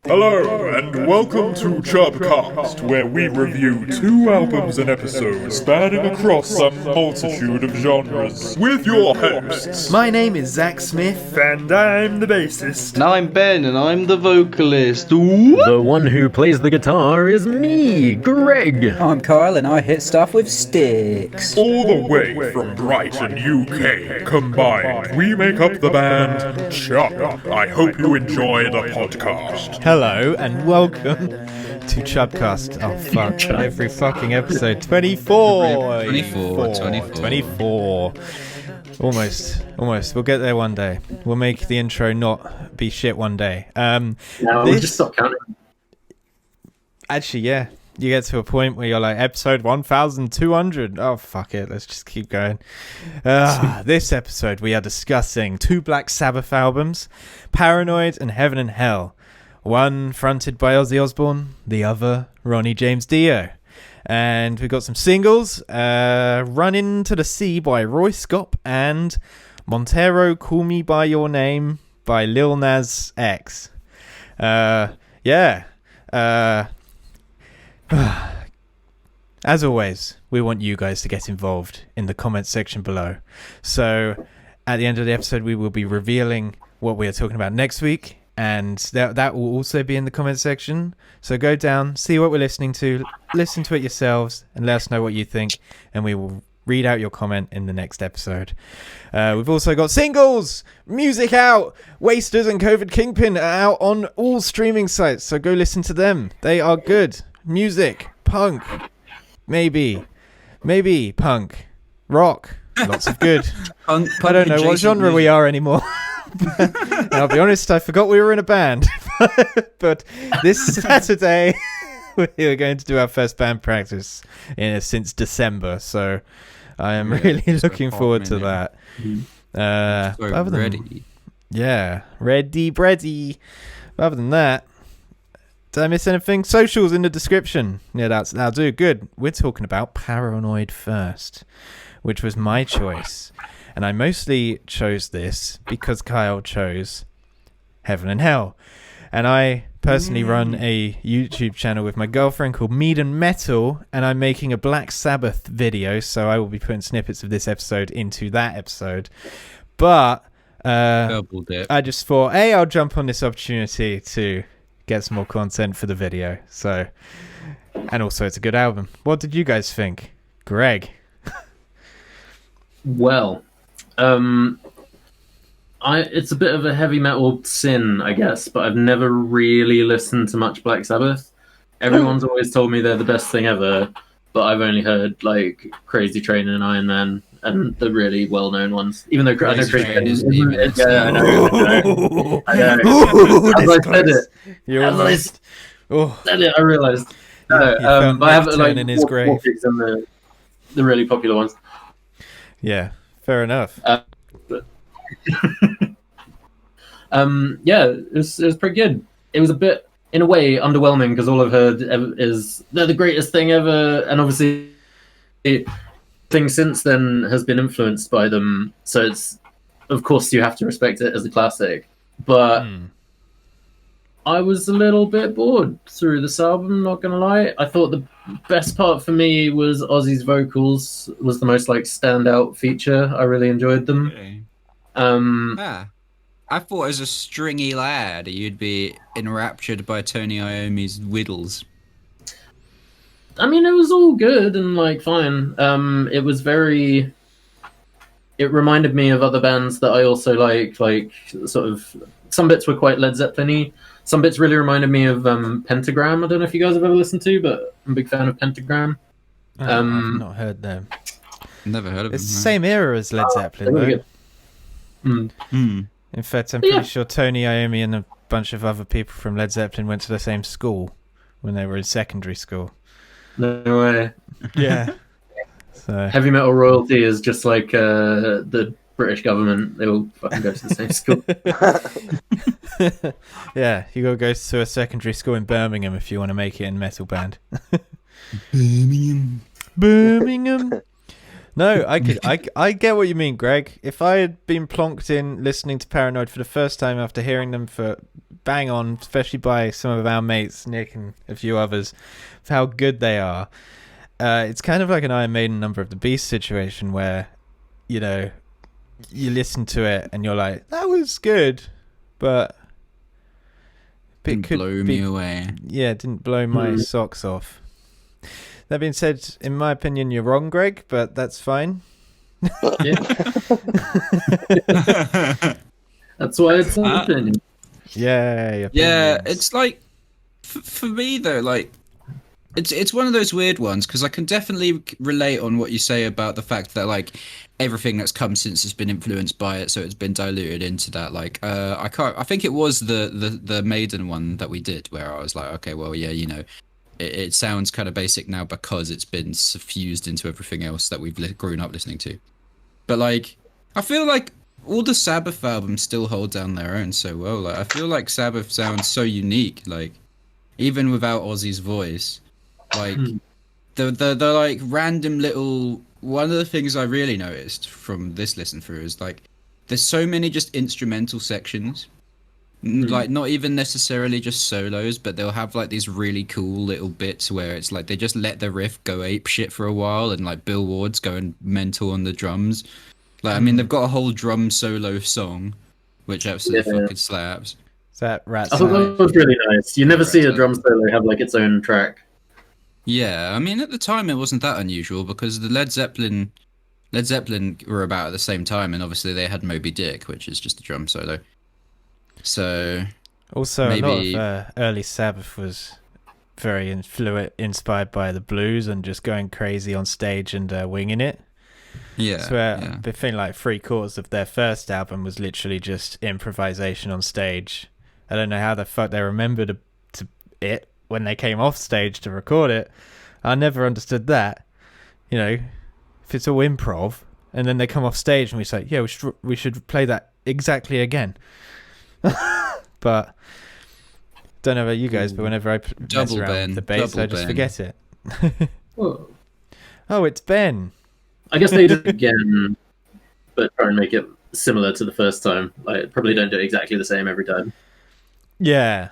Hello, and welcome to CHUB Cast, where we review 2 albums an episode spanning across a multitude of genres, with your hosts. My name is Zach Smith, And I'm the bassist. And I'm Ben, and I'm the vocalist. Ooh. The one who plays the guitar is me, Greg. I'm Kyle, and I hit stuff with sticks. All the way from Brighton, UK, combined, we make up the band CHUB. I hope you enjoy the podcast. Hello and welcome to CHUBcast. Oh fuck, every fucking episode. 24. 24. Almost. We'll get there one day. We'll make the intro not be shit one day. We'll just stop counting. Actually, yeah. You get to a point where you're like, episode 1200. Oh, fuck it. Let's just keep going. This episode, we are discussing 2 Black Sabbath albums, Paranoid and Heaven and Hell. One fronted by Ozzy Osbourne, the other Ronnie James Dio. And we've got some singles, Run Into the Sea by Roy Scott and Montero Call Me By Your Name by Lil Nas X. As always, we want you guys to get involved in the comments section below. So at the end of the episode, we will be revealing what we are talking about next week. And that will also be in the comment section. So go down, see what we're listening to, listen to it yourselves, and let us know what you think. And we will read out your comment in the next episode. We've also got singles, music out. Wasters and COVID Kingpin are out on all streaming sites. So go listen to them. They are good. Music, punk, maybe punk, rock, lots of good. Punk I don't know what genre we are anymore. And I'll be honest, I forgot we were in a band. But this Saturday, we are going to do our first band practice since December. So I am really looking forward to that. Ready. Ready, bready. Other than that, did I miss anything? Socials in the description. Yeah, that'll do. Good. We're talking about Paranoid first, which was my choice. And I mostly chose this because Kyle chose Heaven and Hell. And I personally run a YouTube channel with my girlfriend called Mead and Metal, and I'm making a Black Sabbath video, so I will be putting snippets of this episode into that episode. But I just thought, I'll jump on this opportunity to get some more content for the video. So, and also it's a good album. What did you guys think? Greg? Well, it's a bit of a heavy metal sin, I guess, but I've never really listened to much Black Sabbath. Everyone's always told me they're the best thing ever, but I've only heard like Crazy Train and Iron Man and the really well-known ones. Even though I know Crazy Train is I know. As I said it, I realised. But I have like in his grave. And the really popular ones. Yeah, fair enough. It was pretty good. It was a bit, in a way, underwhelming because all I've heard is they're the greatest thing ever, and obviously, thing since then has been influenced by them. So it's, of course, you have to respect it as a classic. But I was a little bit bored through this album. Not gonna lie, I thought the best part for me was Ozzy's vocals was the most like standout feature. I really enjoyed them. Really? I thought as a stringy lad you'd be enraptured by Tony Iommi's whittles. I mean, it was all good and like fine. It was very. It reminded me of other bands that I also liked. Like sort of some bits were quite Led Zeppelin-y. Some bits really reminded me of Pentagram. I don't know if you guys have ever listened to, but I'm a big fan of Pentagram. I've not heard them. Never heard of them. It's the same era as Led Zeppelin, though. In fact, I'm pretty sure Tony Iommi and a bunch of other people from Led Zeppelin went to the same school when they were in secondary school. No way. Yeah. So heavy metal royalty is just like the British government. They all fucking go to the same school. Yeah, you gotta go to a secondary school in Birmingham if you want to make it in metal band. Birmingham. No, I get what you mean, Greg. If I had been plonked in listening to Paranoid for the first time after hearing them for bang on, especially by some of our mates, Nick and a few others, of how good they are, it's kind of like an Iron Maiden Number of the Beast situation where, you know, you listen to it and you're like, that was good, but Didn't blow me away. Yeah, it didn't blow my socks off. That being said, in my opinion, you're wrong, Greg, but that's fine. Yeah. That's why it's an opinion. Yeah, yeah. It's like for me though, like it's one of those weird ones because I can definitely relate on what you say about the fact that like everything that's come since has been influenced by it, so it's been diluted into that. Like I think it was the Maiden one that we did where I was like, okay, well, yeah, you know. It sounds kind of basic now because it's been suffused into everything else that we've grown up listening to. But like, I feel like all the Sabbath albums still hold down their own so well. Like, I feel like Sabbath sounds so unique. Like, even without Ozzy's voice, like the like random little. One of the things I really noticed from this listen through is like, there's so many just instrumental sections. Like not even necessarily just solos, but they'll have like these really cool little bits where it's like they just let the riff go ape shit for a while, and like Bill Ward's going mental on the drums. Like I mean, they've got a whole drum solo song, which absolutely fucking slaps. Is that Rat? I thought that was really nice. You never see a drum solo have like its own track. Yeah, I mean at the time it wasn't that unusual because the Led Zeppelin were about at the same time, and obviously they had Moby Dick, which is just a drum solo. So also maybe... a lot of early Sabbath was very inspired by the blues and just going crazy on stage and winging it. Yeah. So I think like 3/4 of their first album was literally just improvisation on stage. I don't know how the fuck they remembered it when they came off stage to record it. I never understood that. You know, if it's all improv and then they come off stage and we say, yeah, we should play that exactly again. But don't know about you guys, but whenever I mess around with the bass, I just forget it. Oh, it's Ben. I guess they did it again, but try and make it similar to the first time. Like, probably don't do it exactly the same every time. Yeah.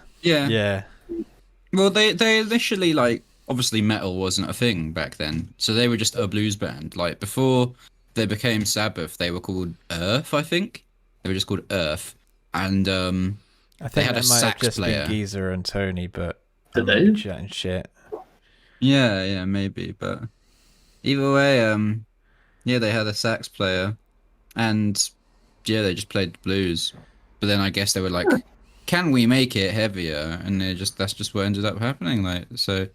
Well, they initially, like, obviously metal wasn't a thing back then, so they were just a blues band. Like, before they became Sabbath, they were called Earth, I think. They were just called Earth. And I think they had a might sax have just player. Been Geezer and Tony, but did they? chatting shit. Yeah, maybe, but either way, yeah, they had a sax player, and yeah, they just played the blues. But then I guess they were like, "Can we make it heavier?" And that's just what ended up happening. Like, so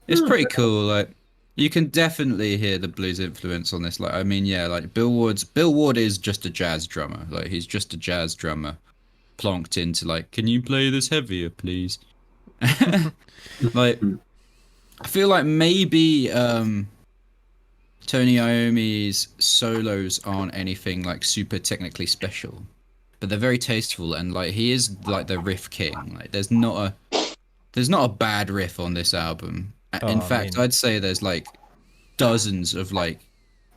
it's pretty cool. Like, you can definitely hear the blues influence on this. Like, I mean, yeah, like Bill Ward is just a jazz drummer. Like, he's just a jazz drummer, plonked into like, "Can you play this heavier, please?" Like, I feel like maybe Tony Iommi's solos aren't anything like super technically special, but they're very tasteful, and like he is like the riff king. Like, there's not a bad riff on this album. In fact, I'd say there's like dozens of like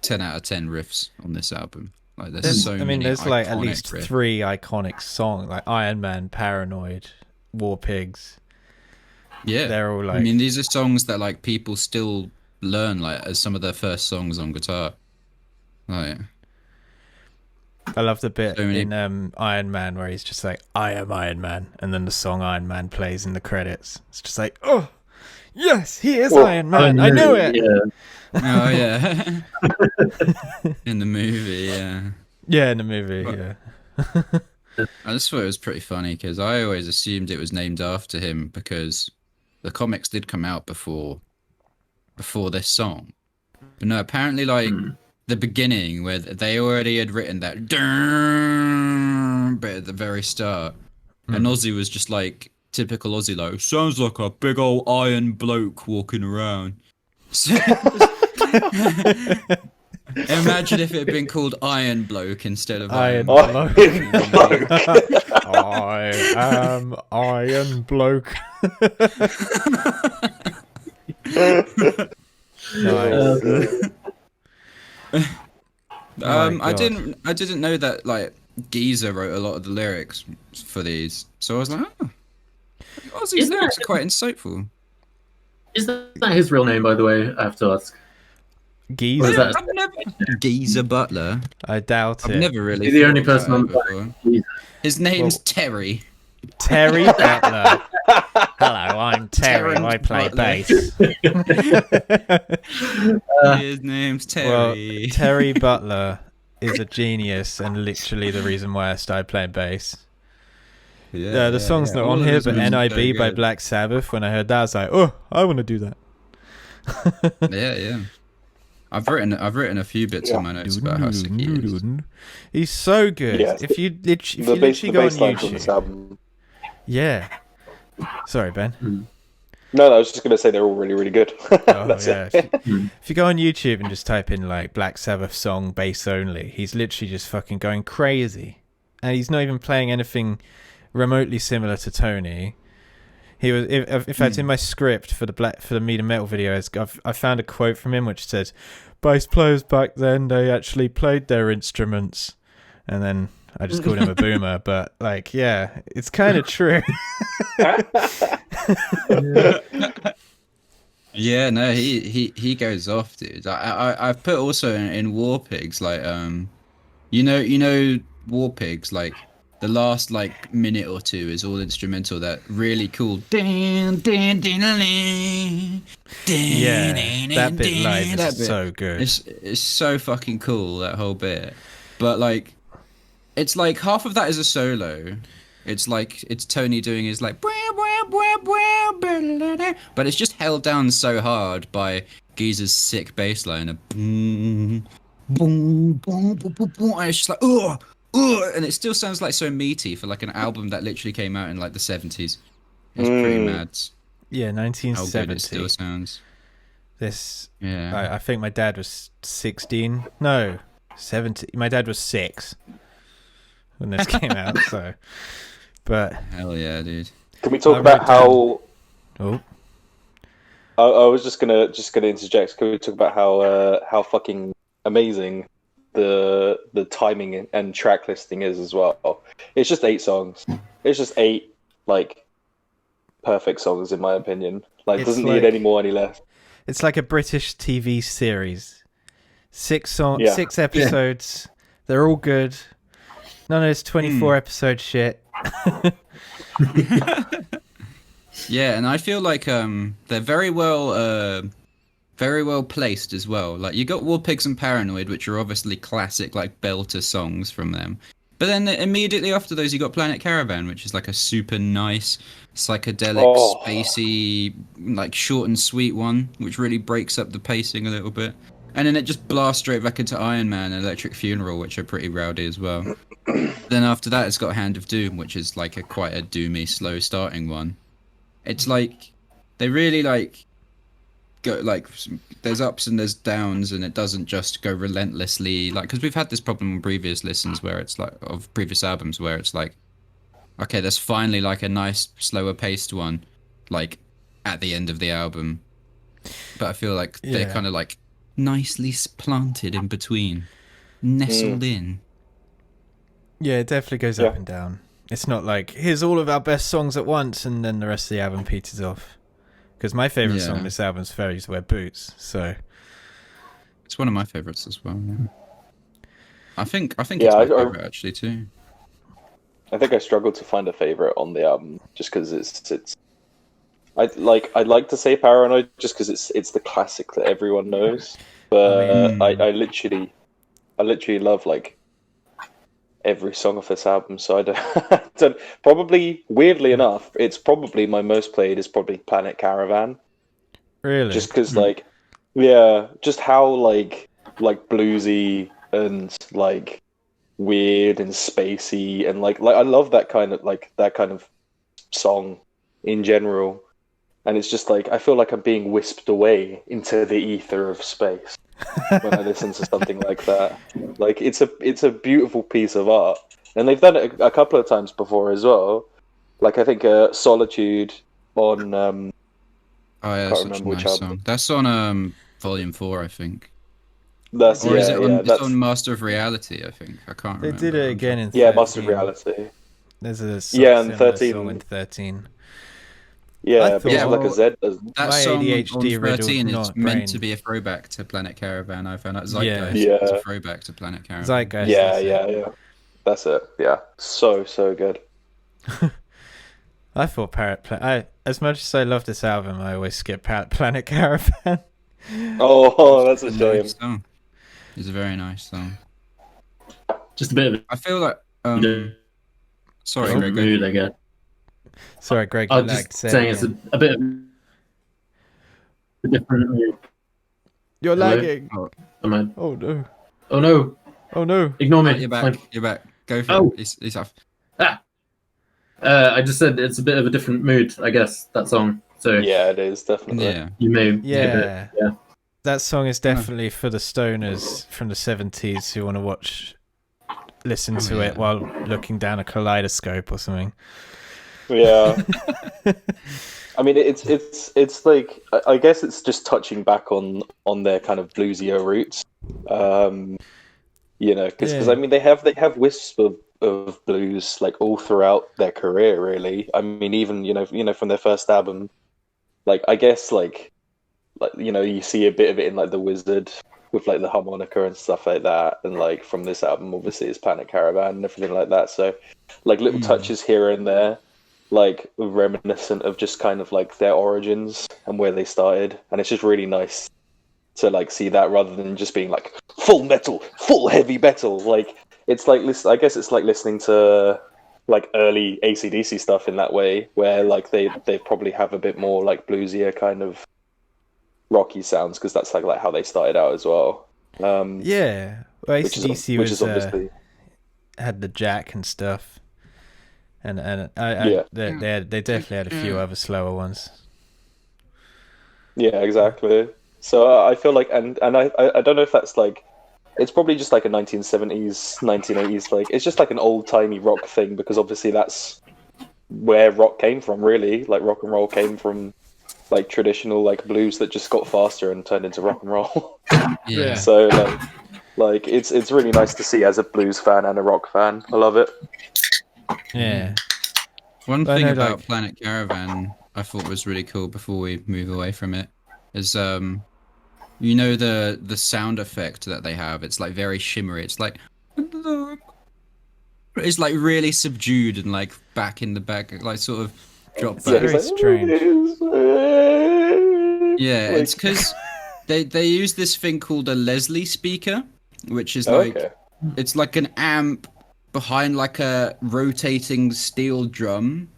10 out of 10 riffs on this album. Like there's so many. There's like at least riffs. 3 iconic songs, like Iron Man, Paranoid, War Pigs. Yeah, they're all like. I mean, these are songs that like people still learn like as some of their first songs on guitar. Like, I love the bit in Iron Man where he's just like, "I am Iron Man," and then the song Iron Man plays in the credits. It's just like, oh. Yes, he is Iron Man. I knew it. Yeah. Oh yeah. In the movie, yeah. Yeah, in the movie, yeah. I just thought it was pretty funny because I always assumed it was named after him because the comics did come out before this song. But no, apparently like the beginning where they already had written that bit at the very start, and Ozzy was just like. Typical Aussie, like, sounds like a big old iron bloke walking around. So, imagine if it had been called Iron Bloke instead of Iron Bloke. I am Iron Bloke. Nice. I didn't know that like Geezer wrote a lot of the lyrics for these, so I was like, oh, Ozzy's lyrics are quite insightful. Is that his real name, by the way? I have to ask. Geezer. Geezer Butler. I doubt it. I've never really. He's the only thought person on about the it planet. before. His name's Terry. Terry Butler. Hello, I'm Terry. Terrence I play Butler. bass. His name's Well, Terry. Terry Butler is a genius and literally the reason why I started playing bass. The song's not All on of here, his but music's very NIB by good. Black Sabbath. When I heard that, I was like, oh, I want to do that. Yeah. I've written a few bits in my notes about how sick he is. He's so good. Yeah, If you literally the go on bass lines on this YouTube, album. yeah. Sorry, Ben. No, I was just gonna say they're all really, really good. Oh, That's yeah. it. If you go on YouTube and just type in like Black Sabbath song bass only, he's literally just fucking going crazy, and he's not even playing anything remotely similar to Tony. He was, in fact, in my script for the Meat and Metal videos, I found a quote from him which said, "Bass players back then, they actually played their instruments," and then I just called him a boomer. But like, yeah, it's kind of true. Yeah, no, he goes off, dude. I've put also in War Pigs, like you know War Pigs, like the last like minute or two is all instrumental. That really cool. Yeah, that bit live is so good. It's so fucking cool, that whole bit. But like, it's like half of that is a solo. It's like it's Tony doing his like, but it's just held down so hard by Geezer's sick bass line. Boom, boom, boom, boom, boom, boom, and it's just like, and it still sounds like so meaty for like an album that literally came out in like the 70s. It's pretty mad. Yeah, How good 1970. it still sounds. This, Yeah. I think my dad was 16. No, 17. My dad was 6 when this came out. So, but Hell yeah, dude. Can we talk I about wrote how? oh, I was just gonna interject. Can we talk about how fucking amazing the timing and track listing is as well? It's just 8 songs. It's just 8 like perfect songs in my opinion. Like It's doesn't like- need any more, any less. it's like a British TV series. 6 Yeah. 6 episodes. They're all good. None of this 24 episode shit. Yeah, and I feel like they're very well placed as well. Like you got War Pigs and Paranoid, which are obviously classic like belter songs from them. But then immediately after those, you got Planet Caravan, which is like a super nice psychedelic, spacey, like short and sweet one, which really breaks up the pacing a little bit. And then it just blasts straight back into Iron Man and Electric Funeral, which are pretty rowdy as well. Then after that, it's got Hand of Doom, which is like quite a doomy, slow starting one. It's like they really like go like there's ups and there's downs, and it doesn't just go relentlessly like, because we've had this problem on previous listens where it's like of previous albums where it's like, okay, there's finally like a nice slower paced one like at the end of the album, but I feel like they're kind of like nicely planted in between, nestled in. Yeah, it definitely goes up and down. It's not like, here's all of our best songs at once, and then the rest of the album peters off. Because my favourite song on this album is Fairies Wear Boots, so... It's one of my favourites as well, yeah. I think it's my favourite actually too. I think I struggled to find a favorite on the album just because it's. I'd like to say Paranoid just because it's the classic that everyone knows, but I literally love like every song of this album. So I don't probably, weirdly enough, it's probably my most played is probably Planet Caravan. Really? Just because just how like bluesy and like weird and spacey and like I love that kind of song in general, and it's just like I feel like I'm being whisked away into the ether of space when I listen to something like that. Like it's a beautiful piece of art, and they've done it a couple of times before as well. Like I think Solitude on oh yeah, can't such remember a which nice album. song. That's on Volume 4, I think. That's Or is it on? that's It's on Master of Reality, I think. I can't They remember. did it again in 13. Master of Reality. There's a Yeah, and similar 13. song in 13. Yeah, I but it's thought- like a Z, doesn't it? That My song ADHD on riddled 13 is not meant brain. to be a throwback to Planet Caravan. I found out Zeitgeist Yeah. is a throwback to Planet Caravan. Zeitgeist. Yeah, that's it. yeah. That's it. Yeah, so good. I thought as much as I love this album, I always skip Planet Caravan. Oh, that's a It's shame. nice song. It's a very nice song. Just a bit of I feel like. Sorry, a Greg. go. mood, I guess. Sorry, Greg. I was just saying it's a bit of a different mood. You're Hello? lagging. Am I? Oh no. Oh no! Oh no. Ignore me. You're back. Fine. You're back. Go for Oh. it. He's off. I just said it's a bit of a different mood, I guess, that song. So Yeah, it is definitely. Yeah. you may Yeah. yeah. That song is definitely for the stoners from the 70s who want to listen to it while looking down a kaleidoscope or something. Yeah. I mean, it's like I guess it's just touching back on their kind of bluesier roots. Because I mean they have wisps of blues like all throughout their career, really. I mean, even from their first album, like I guess like you see a bit of it in like The Wizard with like the harmonica and stuff like that, and like from this album obviously it's Planet Caravan and everything like that. So like little touches here and there, like reminiscent of just kind of like their origins and where they started, and it's just really nice to like see that rather than just being like full metal, full heavy metal. Like it's like I guess it's like listening to like early AC/DC stuff in that way, where like they probably have a bit more like bluesier kind of rocky sounds, because that's like how they started out as well. Yeah. Well, which AC/DC is obviously had the Jack and stuff. And Yeah. they definitely had a few other slower ones. Yeah, exactly. So I feel like, and I don't know if that's like, it's probably just like a 1970s, 1980s, like it's just like an old timey rock thing, because obviously that's where rock came from, really. Like rock and roll came from like traditional like blues that just got faster and turned into rock and roll. Yeah. So like it's really nice to see as a blues fan and a rock fan. I love it. Yeah. One I thing know, about like- Planet Caravan I thought was really cool before we move away from it is the sound effect that they have. It's like very shimmery. It's like really subdued and like back in the back, like sort of drop back. Very strange. Yeah, Like- it's because they use this thing called a Leslie speaker, which is Oh, like okay. it's like an amp behind like a rotating steel drum,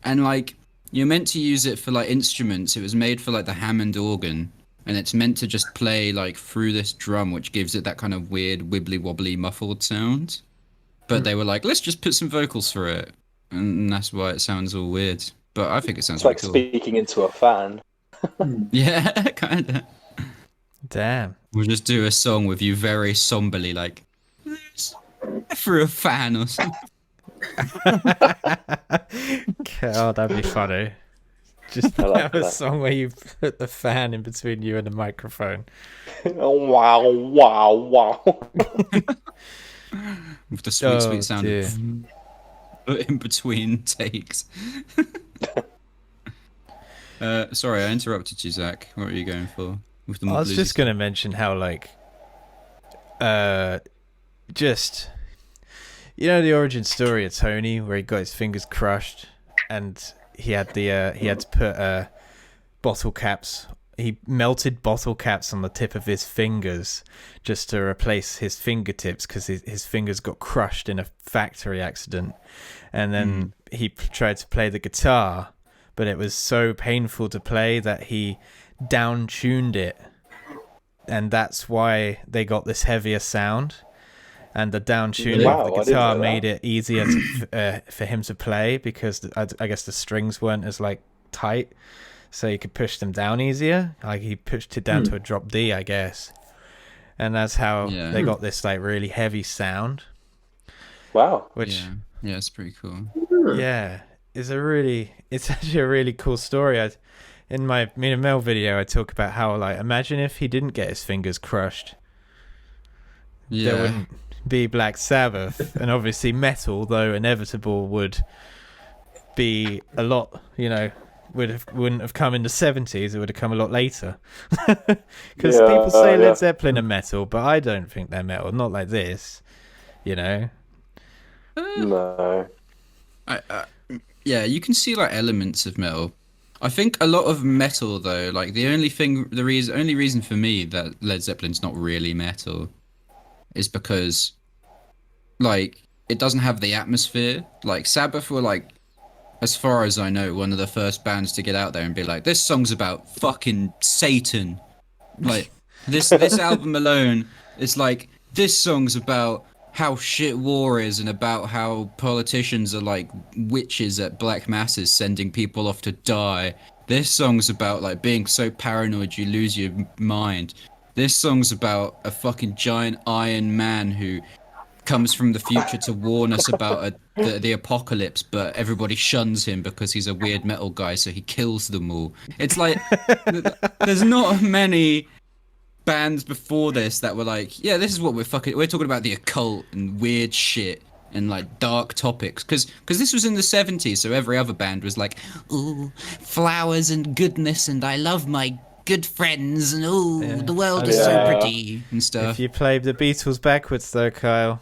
and like you're meant to use it for like instruments. It was made for like the Hammond organ, and it's meant to just play like through this drum, which gives it that kind of weird wibbly wobbly muffled sound. But they were like, let's just put some vocals for it, and that's why it sounds all weird. But I think it sounds It's like pretty cool. speaking into a fan. Yeah, kind of. Damn. We'll just do a song with you very somberly, like through a fan or something. Oh, that'd be funny. Just I like have a that. song where you put the fan in between you and the microphone. Oh, wow. With the sweet, Oh, sweet sound dear. of in between takes. Sorry, I interrupted you, Zach. What were you going for? With the I more was bluesy just stuff? going to mention how, like, just, you know, the origin story of Tony, where he got his fingers crushed, and he had to put bottle caps. He melted bottle caps on the tip of his fingers just to replace his fingertips, because his fingers got crushed in a factory accident. And then he tried to play the guitar, but it was so painful to play that he down-tuned it. And that's why they got this heavier sound. And the down-tuning Wow, of I the didn't guitar know that. made it easier for him to play, because I guess the strings weren't as like tight, so he could push them down easier. Like he pushed it down to a drop D, I guess. And that's how Yeah. they got this like really heavy sound, Wow. which Yeah, it's pretty cool. it's actually a really cool story. In my Me and Mel video, I talk about how, like, imagine if he didn't get his fingers crushed. there wouldn't be Black Sabbath, and obviously metal, though inevitable, would be a lot, wouldn't have come in the 70s. It would have come a lot later. Because people say Led Zeppelin are metal, but I don't think they're metal. Not like this, No. Yeah, you can see like elements of metal. I think a lot of metal though, like the only reason for me that Led Zeppelin's not really metal is because like it doesn't have the atmosphere. Like Sabbath were like, as far as I know, one of the first bands to get out there and be like, this song's about fucking Satan. Like this album alone is like, this song's about how shit war is and about how politicians are like witches at black masses sending people off to die. This song's about like being so paranoid you lose your mind. This song's about a fucking giant iron man who comes from the future to warn us about the apocalypse, but everybody shuns him because he's a weird metal guy, so he kills them all. It's like there's not many bands before this that were like, yeah, this is what we're talking about, the occult and weird shit and like dark topics, because this was in the 70s, so every other band was like, ooh, flowers and goodness and I love my good friends and the world is so pretty and stuff. If you played the Beatles backwards though, Kyle,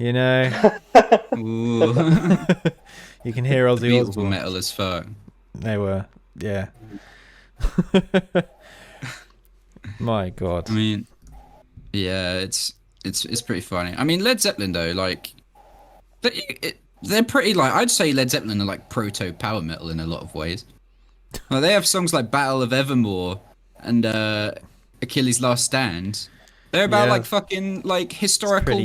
Ooh. You can hear all the beautiful metal as fuck. They were, yeah. My God. I mean, yeah, it's pretty funny. I mean, Led Zeppelin though, like, they're pretty like, I'd say Led Zeppelin are like proto power metal in a lot of ways. Like, they have songs like Battle of Evermore and Achilles' Last Stand. They're about like fucking like historical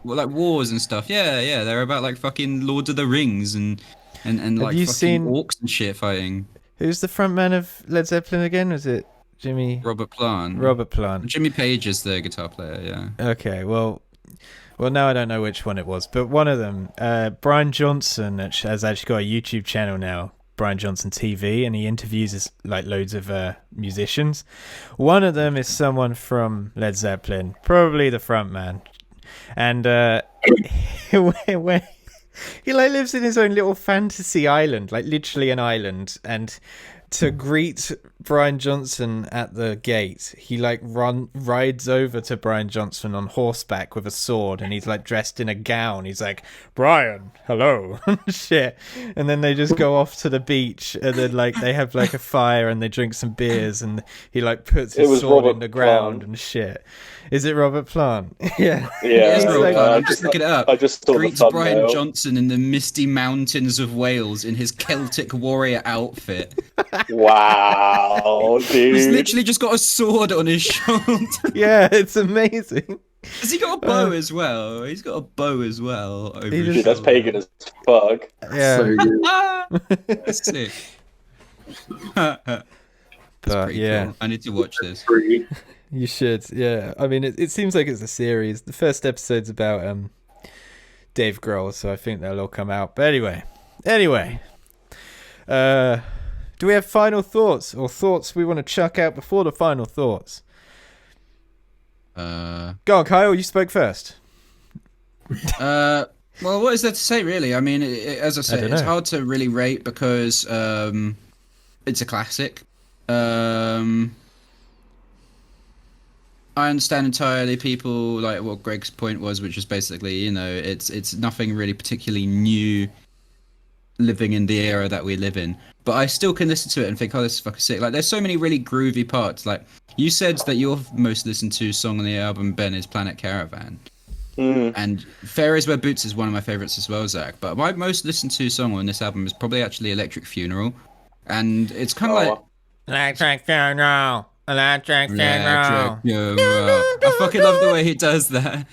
like wars and stuff. Yeah, they're about like fucking Lord of the Rings and like fucking orcs and shit fighting. Who's the frontman of Led Zeppelin again? Was it Robert Plant? Jimmy Page is the guitar player, yeah. Okay, well now I don't know which one it was, but one of them, Brian Johnson, has actually got a YouTube channel now, Brian Johnson TV, and he interviews like loads of musicians. One of them is someone from Led Zeppelin, probably the frontman, and when he like lives in his own little fantasy island, like literally an island, and to greet Brian Johnson at the gate, he like rides over to Brian Johnson on horseback with a sword, and he's like dressed in a gown. He's like, Brian, hello, shit. And then they just go off to the beach, and then like they have like a fire and they drink some beers, and he like puts his sword in the ground and shit. Is it Robert Plant? Yeah. Yeah. I'm just looking it up. I just saw greets Brian Johnson in the misty mountains of Wales in his Celtic warrior outfit. Wow, dude. He's literally just got a sword on his shoulder. Yeah, it's amazing. Has he got a bow as well? He's got a bow as well. Dude, that's pagan as fuck. Yeah. So good. That's sick. That's pretty cool. I need to watch this. You should, yeah. I mean, it seems like it's a series. The first episode's about Dave Grohl, so I think they'll all come out. But anyway, do we have final thoughts or thoughts we want to chuck out before the final thoughts? Go on, Kyle. You spoke first. Well, what is there to say, really? I mean, as I said, it's hard to really rate because it's a classic. I understand entirely people like what Greg's point was, which was basically, it's nothing really particularly new living in the era that we live in. But I still can listen to it and think, oh, this is fucking sick. Like, there's so many really groovy parts. Like, you said that your most listened to song on the album, Ben, is Planet Caravan. And Fair Is Where Boots is one of my favorites as well, Zach. But my most listened to song on this album is probably actually Electric Funeral. And it's kind of like... Electric Funeral. Electric Funeral. I fucking love the way he does that.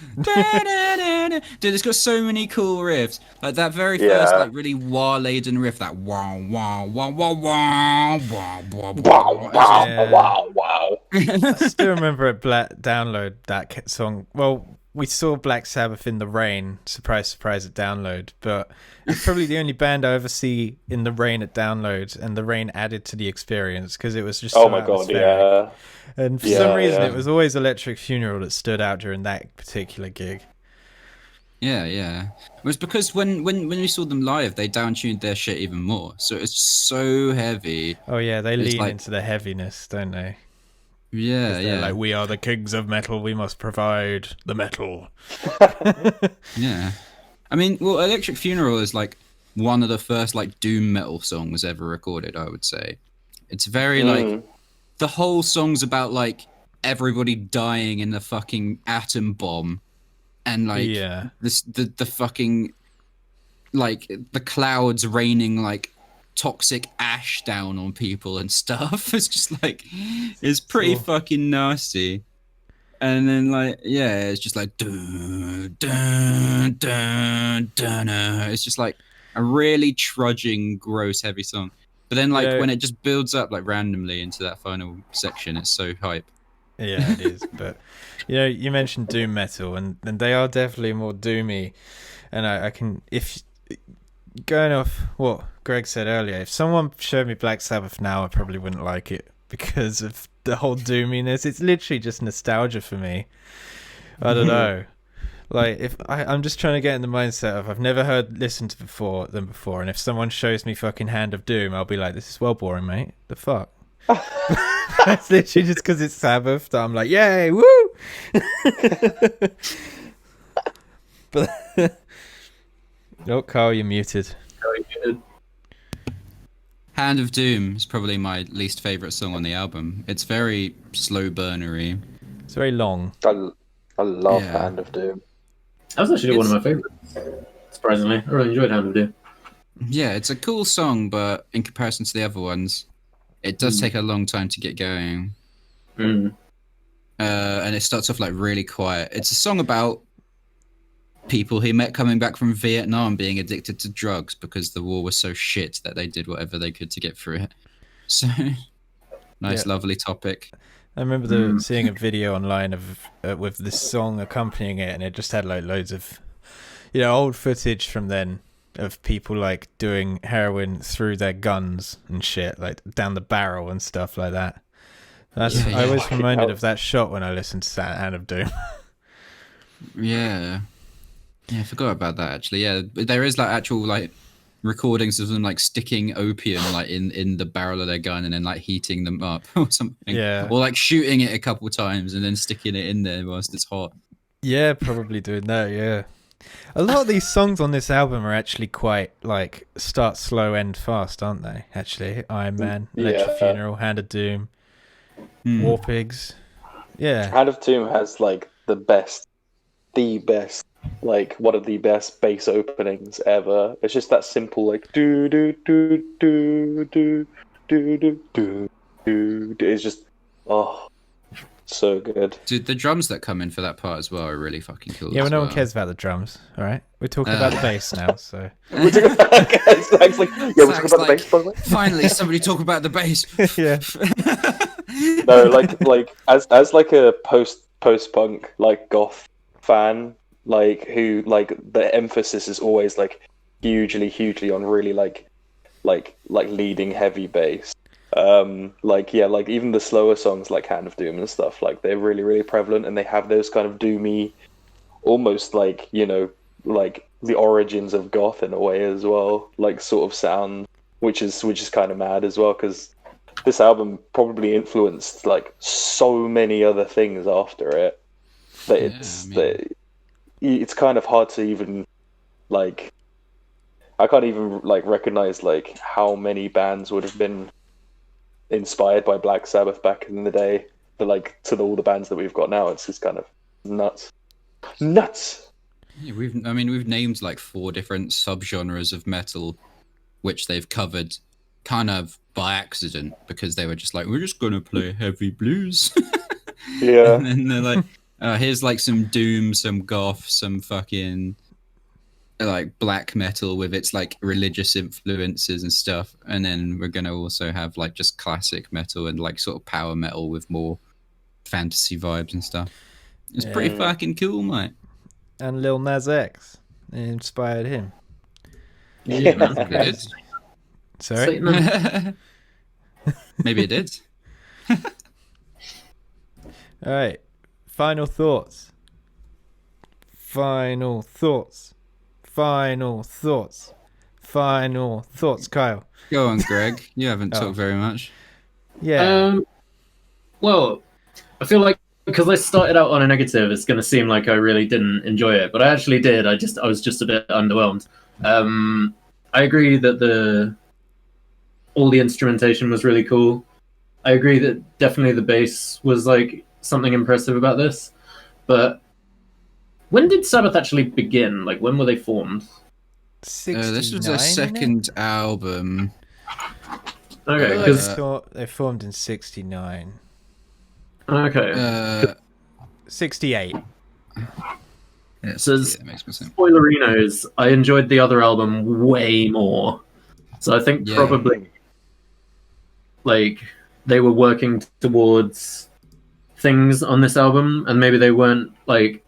Dude, it's got so many cool riffs. Like that very first, like really wah-laden riff, that wow, wow, wow, wow, wow, wow, wow, wow, wow, wow. I still remember at Black Download that song. Well, we saw Black Sabbath in the rain. Surprise, surprise at Download. But it's probably the only band I ever see in the rain at Download, and the rain added to the experience because it was just so my god, atmospheric. yeah. And for some reason, yeah. it was always Electric Funeral that stood out during that particular gig. Yeah. It was because when we saw them live, they downtuned their shit even more. So it's so heavy. Oh yeah, they It's lean like- into the heaviness, don't they? Yeah, They're yeah. like, we are the kings of metal. We must provide the metal. Yeah. I mean, well, Electric Funeral is like one of the first like doom metal songs ever recorded, I would say. It's very like the whole song's about like everybody dying in the fucking atom bomb and like Yeah. the fucking like the clouds raining like toxic ash down on people and stuff. It's just like it's pretty fucking nasty. And then like it's just like dun, dun, dun, dun, dun. It's just like a really trudging, gross, heavy song. But then like when it just builds up like randomly into that final section, it's so hype. Yeah, it is. But you mentioned doom metal, and they are definitely more doomy. And I can, if going off what Greg said earlier, if someone showed me Black Sabbath now, I probably wouldn't like it because of the whole doominess. It's literally just nostalgia for me. I don't know. Like if I'm just trying to get in the mindset of I've never listened to them before, and if someone shows me fucking Hand of Doom, I'll be like, this is well boring, mate. The fuck. That's literally just because it's Sabbath that I'm like, yay, woo! But oh, Carl, you're muted. Hand of Doom is probably my least favorite song on the album. It's very slow burnery. It's very long. I love Hand of Doom. That was actually one of my favorites. Surprisingly, I really enjoyed Hand of Doom. Yeah, it's a cool song, but in comparison to the other ones, it does take a long time to get going. And it starts off like really quiet. It's a song about people he met coming back from Vietnam being addicted to drugs because the war was so shit that they did whatever they could to get through it. So, nice, lovely topic. I remember seeing a video online of with this song accompanying it, and it just had like loads of old footage from then of people like doing heroin through their guns and shit, like down the barrel and stuff like that. I was reminded of that shot when I listened to Hand of Doom. Yeah, I forgot about that actually. Yeah, but there is like actual like recordings of them like sticking opium like in the barrel of their gun and then like heating them up or something. Yeah. Or like shooting it a couple times and then sticking it in there whilst it's hot. Yeah, probably doing that. Yeah. A lot of these songs on this album are actually quite like start slow, end fast, aren't they? Actually, Iron Man, Electric Funeral, Hand of Doom, War Pigs. Yeah. Hand of Doom has like the best, like one of the best bass openings ever. It's just that simple, like do do do do do do do do do. It's just so good. Dude, the drums that come in for that part as well are really fucking cool. Yeah, well, no one cares about the drums. All right, we're talking about the bass now. So We're talking about the bass, by the way. Finally, somebody talk about the bass. yeah. No, like as like a post punk like goth fan, like who like the emphasis is always like hugely on really like leading heavy bass. Like even the slower songs like Hand of Doom and stuff, like they're really prevalent, and they have those kind of doomy, almost like like the origins of goth in a way as well, like sort of sound, which is kind of mad as well, because this album probably influenced like so many other things after it that it's kind of hard to even like, I can't even like recognize like how many bands would have been inspired by Black Sabbath back in the day, but like to all the bands that we've got now, it's just kind of nuts. Yeah, we've named like 4 different subgenres of metal, which they've covered kind of by accident because they were just like, we're just gonna play heavy blues. Yeah. And then they're like, here's like some doom, some goth, some fucking like black metal with its like religious influences and stuff, and then we're gonna also have like just classic metal and like sort of power metal with more fantasy vibes and stuff. It's pretty fucking cool, mate. and Lil Nas X. It inspired him. Yeah, man. Maybe it did. Sorry? Sweet, man. Maybe it did. All right. Final thoughts. Final thoughts. Final thoughts. Final thoughts, Kyle. Go on, Greg. You haven't Oh. talked very much. Yeah. Well, I feel like because I started out on a negative, it's going to seem like I really didn't enjoy it, but I actually did. I was just a bit underwhelmed. I agree that all the instrumentation was really cool. I agree that definitely the bass was like something impressive about this. But when did Sabbath actually begin? Like, when were they formed? 69, This was their second album. Okay, I 'cause- thought they formed in 69. okay. 68. Yeah, So that makes more sense. Spoilerinos, I enjoyed the other album way more. So I think Yeah. probably like they were working towards things on this album, and maybe they weren't like,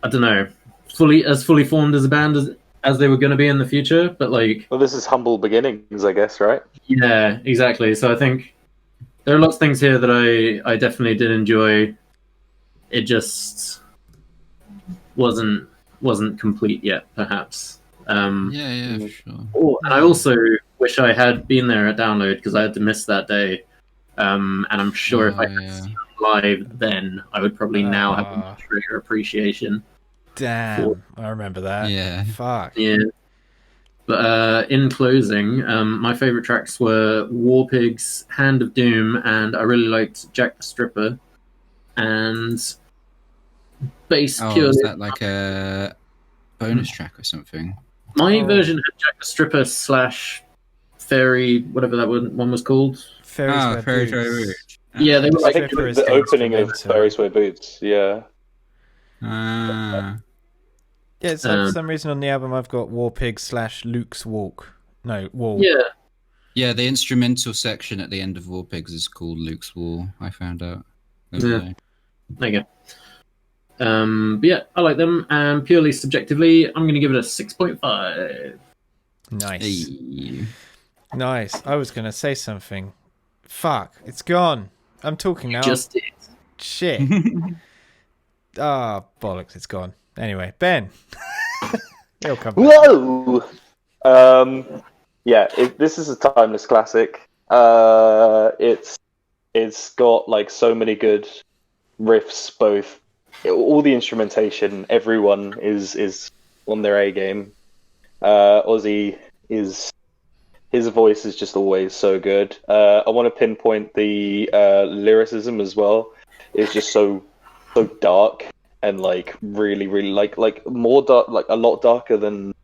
I don't know, fully formed as a band as they were going to be in the future. But like, Well, this is humble beginnings, I guess, right? yeah, exactly. So I think there are lots of things here that I definitely did enjoy. It just wasn't complete yet, perhaps. Yeah, for sure. And I also wish I had been there at Download because I had to miss that day. And I'm sure if I had yeah. seen it live then, I would probably now have a much greater appreciation. Damn. I remember that. Yeah. Fuck. Yeah. But in closing, my favourite tracks were War Pigs, Hand of Doom, and I really liked Jack the Stripper. And bass Oh, purely. is that like a bonus track or something? My version had Jack the Stripper / Fairy, whatever that one was called. Fairies Wear Fairy Boots. Fairy Rouge. Yeah, they were I like, think Stripper is the opening of instrumental. Fairy Sway Boots, yeah. Ah. Yeah, so for some reason on the album I've got War Pigs / Luke's Walk. No, Wall. yeah, Yeah, the instrumental section at the end of War Pigs is called Luke's Wall, I found out. Yeah. There you go. But yeah, I like them. And purely subjectively, I'm going to give it a 6.5. Nice. Hey. Nice. I was going to say something. Fuck. It's gone. I'm talking now. Just it. Shit. Ah, bollocks. It's gone. Anyway, Ben. He'll come back. Whoa! Yeah, this is a timeless classic. It's got like so many good riffs, both all the instrumentation, everyone is on their A game. Ozzy is his voice is just always so good. I want to pinpoint the lyricism as well. It's just so dark and like really like more dark, like a lot darker than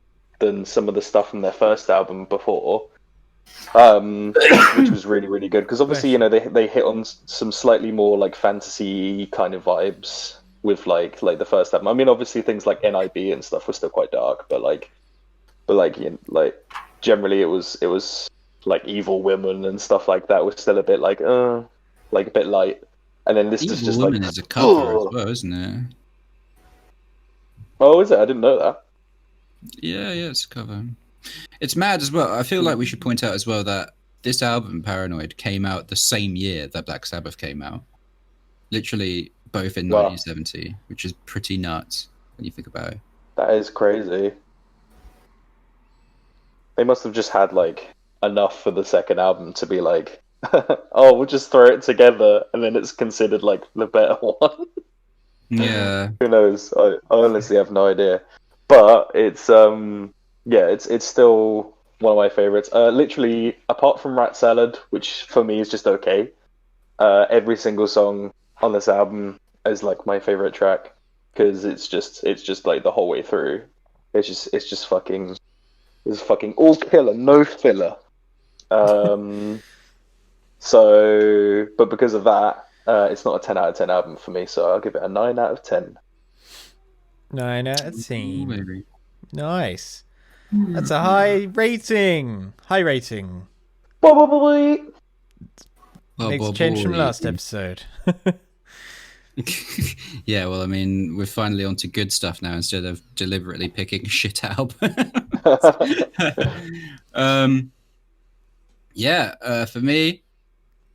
some of the stuff from their first album before. Which was really good because obviously, you know, they hit on some slightly more like fantasy kind of vibes with like the first album. I mean, obviously things like NIB and stuff were still quite dark, but you know, like generally it was like Evil Women and stuff like that was still a bit like a bit light. And then this Evil is just Woman like is a cover as well, isn't it? Oh, is it? I didn't know that. Yeah, it's a cover. It's mad as well. I feel like we should point out as well that this album, Paranoid, came out the same year that Black Sabbath came out. Literally both in Wow. 1970, which is pretty nuts when you think about it. That is crazy. They must have just had like enough for the second album to be like, oh, we'll just throw it together and then it's considered like the better one. Yeah. Who knows? I honestly have no idea. But it's it's still one of my favorites. Literally, apart from Rat Salad, which for me is just okay, every single song on this album is like my favorite track because it's just like the whole way through. It's just fucking all killer, no filler. So, but because of that, it's not a 10 out of 10 album for me. So I'll give it a 9 out of 10. 9 out of 10. Maybe. Nice. That's a high rating. High rating. Probably. Makes a change from last episode. Yeah, well, I mean, we're finally onto good stuff now instead of deliberately picking shit album. For me,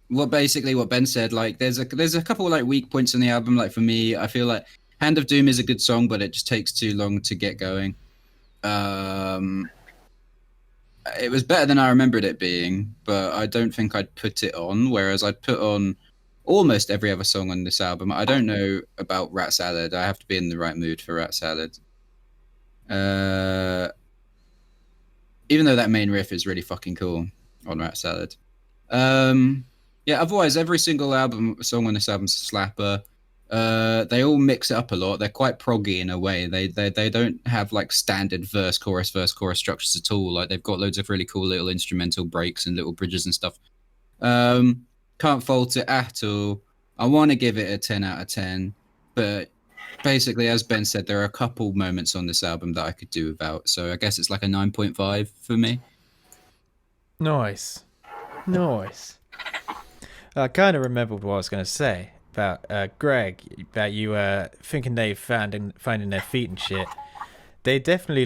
what Ben said, like there's a couple like weak points in the album. Like for me, I feel like Hand of Doom is a good song, but it just takes too long to get going. It was better than I remembered it being, but I don't think I'd put it on. Whereas I'd put on almost every other song on this album. I don't know about Rat Salad. I have to be in the right mood for Rat Salad. Even though that main riff is really fucking cool on Rat Salad. Otherwise every single song on this album's a slapper. They all mix it up a lot. They're quite proggy in a way. They don't have like standard verse chorus structures at all. Like they've got loads of really cool little instrumental breaks and little bridges and stuff. Can't fault it at all. I want to give it a 10 out of 10, but basically, as Ben said, there are a couple moments on this album that I could do without. So I guess it's like a 9.5 for me. Nice. I kind of remembered what I was going to say about Greg, about you thinking they finding their feet and shit. They definitely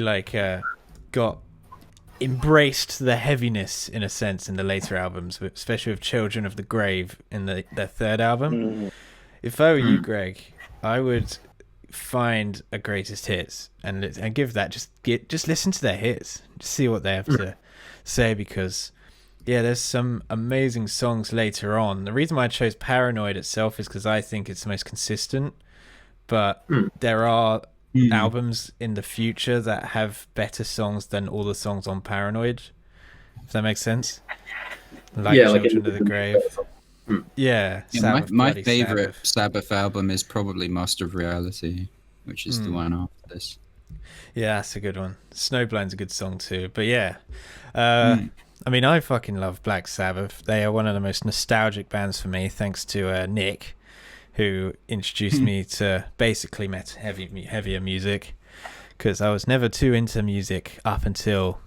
embraced the heaviness in a sense in the later albums, especially with Children of the Grave in their third album. If I were you, Greg, I would find a greatest hits and give that just listen to their hits, just see what they have to say, because there's some amazing songs later on. The reason why I chose Paranoid itself is because I think it's the most consistent, but there are albums in the future that have better songs than all the songs on Paranoid, if that makes sense. Like Children of the Grave. Sabbath, my favorite Sabbath album is probably Master of Reality, which is the one after this. Yeah, that's a good one. Snowblind's a good song too. But I mean, I fucking love Black Sabbath. They are one of the most nostalgic bands for me, thanks to Nick, who introduced me to basically heavier music, because I was never too into music up until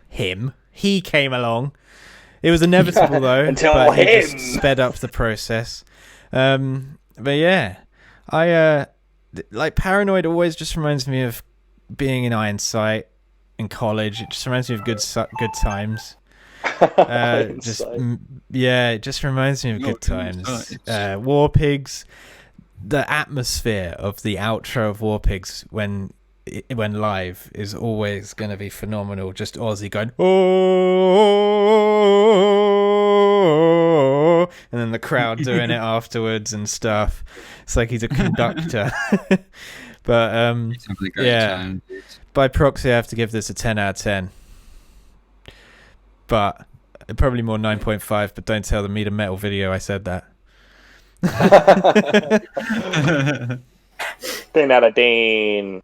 he came along. It was inevitable though, but he just sped up the process. I like Paranoid always just reminds me of being in Ironside in college. It just reminds me of good times. It just reminds me of good times. War Pigs, the atmosphere of the outro of War Pigs when live is always going to be phenomenal. Just Ozzy going oh, and then the crowd doing it afterwards and stuff. It's like he's a conductor. But time. By proxy I have to give this a 10 out of 10, but probably more 9.5, but don't tell the Meat and Metal video I said that. 10 out of 10.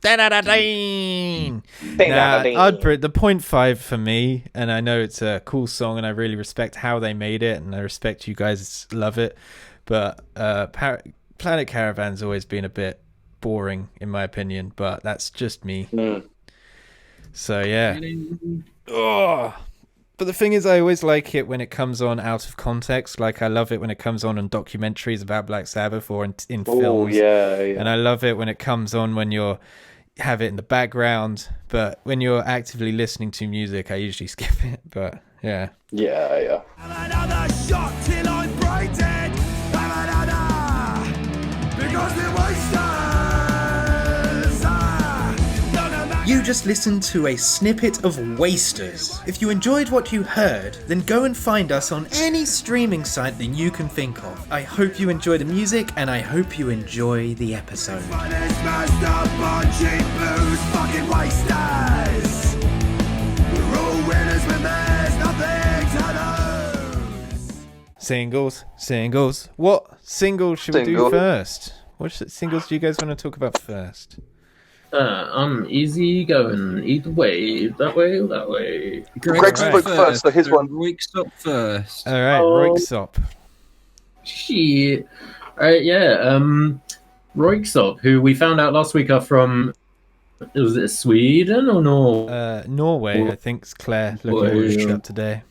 10 out of 10. I'd put the 0.5 for me, and I know it's a cool song and I really respect how they made it and I respect you guys love it, but Planet Caravan's always been a bit boring in my opinion, but that's just me. So but the thing is, I always like it when it comes on out of context. Like I love it when it comes on documentaries about Black Sabbath or in films. And I love it when it comes on when you have it in the background, but when you're actively listening to music I usually skip it. But yeah. Another shot till I'm brain dead. Because the wasters. You just listened to a snippet of Wasters. If you enjoyed what you heard, then go and find us on any streaming site that you can think of. I hope you enjoy the music and I hope you enjoy the episode. Singles. What singles should we do first? What singles do you guys want to talk about first? I'm easy going either way, that way or that way. Greg spoke first, so his one. Royksop first. All right, Royksop. Shit. All right, Royksop, who we found out last week are from, was it Sweden or Norway, I think. Claire looking up today.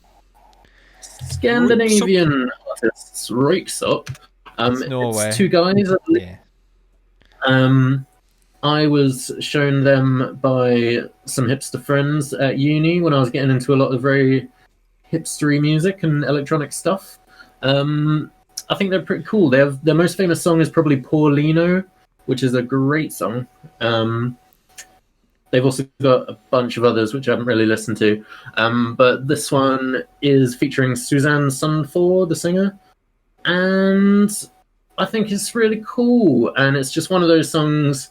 Scandinavian artists, Royksop. It's Norway. It's two guys. Yeah. I was shown them by some hipster friends at uni when I was getting into a lot of very hipstery music and electronic stuff. I think they're pretty cool. Their most famous song is probably Paulino, which is a great song. They've also got a bunch of others which I haven't really listened to. But this one is featuring Suzanne Sunford, the singer. And I think it's really cool. And it's just one of those songs,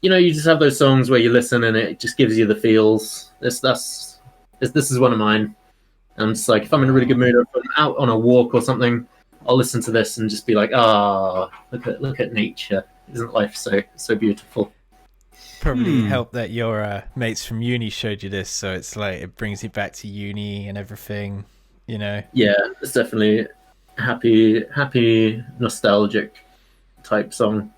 you know, you just have those songs where you listen and it just gives you the feels. This is one of mine. And it's like, if I'm in a really good mood or if I'm out on a walk or something, I'll listen to this and just be like, look at nature. Isn't life so beautiful? Probably helped that your mates from uni showed you this, so it's like it brings you back to uni and everything, you know. Yeah, it's definitely happy, nostalgic type song.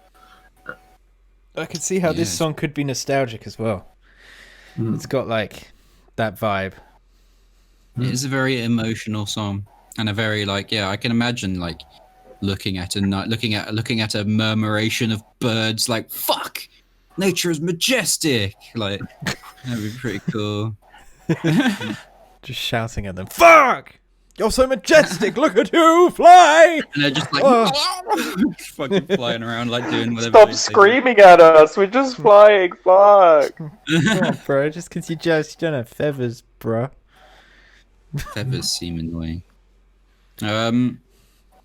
I can see how this song could be nostalgic as well. It's got like that vibe. It is a very emotional song, and a very like I can imagine like looking at a murmuration of birds like fuck, nature is majestic. Like that'd be pretty cool. Just shouting at them, fuck! You're so majestic, look at you fly! And they're just like fucking flying around like doing whatever. Stop screaming at us, we're just flying, fuck. Come on, bro, just because you don't have feathers, bro. Feathers seem annoying.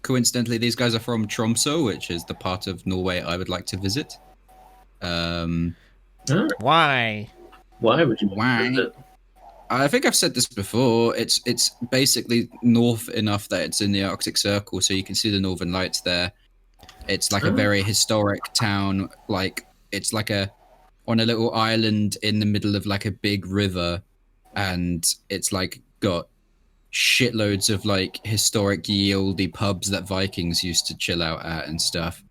Coincidentally, these guys are from Tromsø, which is the part of Norway I would like to visit. Why? Why would you want to visit? I think I've said this before. It's basically north enough that it's in the Arctic Circle, so you can see the Northern Lights there. It's like a very historic town. Like it's like on a little island in the middle of like a big river, and it's like got shitloads of like historic ye olde pubs that Vikings used to chill out at and stuff.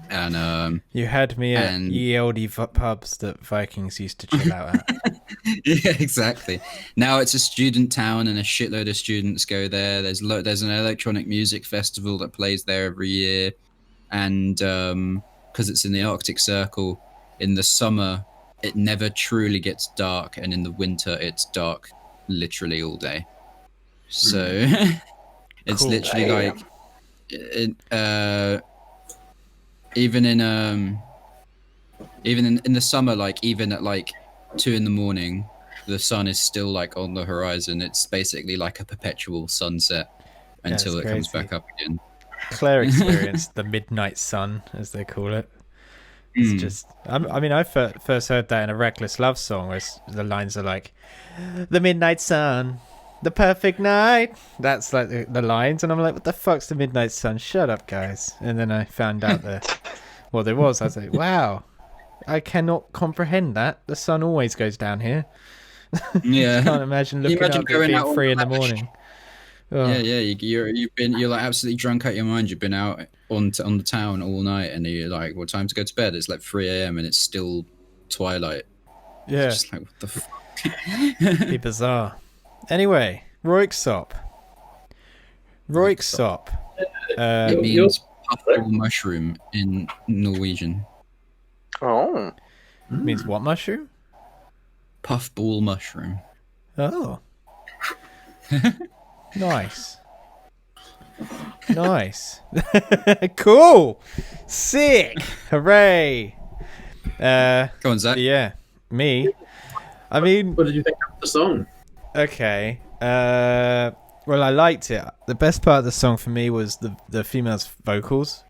And you had me at ye olde pubs that Vikings used to chill out at. Yeah, exactly. Now it's a student town, and a shitload of students go there. There's an electronic music festival that plays there every year, and because it's in the Arctic Circle, in the summer it never truly gets dark, and in the winter it's dark literally all day. So it's Cool. literally like even in the summer, like even at like 2 a.m, the sun is still like on the horizon. It's basically like a perpetual sunset until it comes back up again. Claire experienced the midnight sun, as they call it. It's just, I mean, I first heard that in a Reckless Love song, where the lines are like, the midnight sun, the perfect night. That's like the lines, and I'm like, what the fuck's the midnight sun? Shut up, guys. And then I found out what there was. I was like, wow, I cannot comprehend that. The sun always goes down here. Yeah. I can't imagine looking up at being 3 a.m. Oh. Yeah. You're like absolutely drunk out your mind. You've been out on the town all night, and you're like, "Well, time to go to bed." It's like 3 a.m. and it's still twilight. Yeah. It's just like, what the fuck? Be bizarre. Anyway, Röyksopp. It means puffball mushroom in Norwegian. Oh. Means what mushroom? Puffball mushroom. Oh. Nice. Cool. Sick. Hooray. Go on, Zach. Yeah. Me. I mean, What did you think of the song? okay. Well, I liked it. The best part of the song for me was the females' vocals.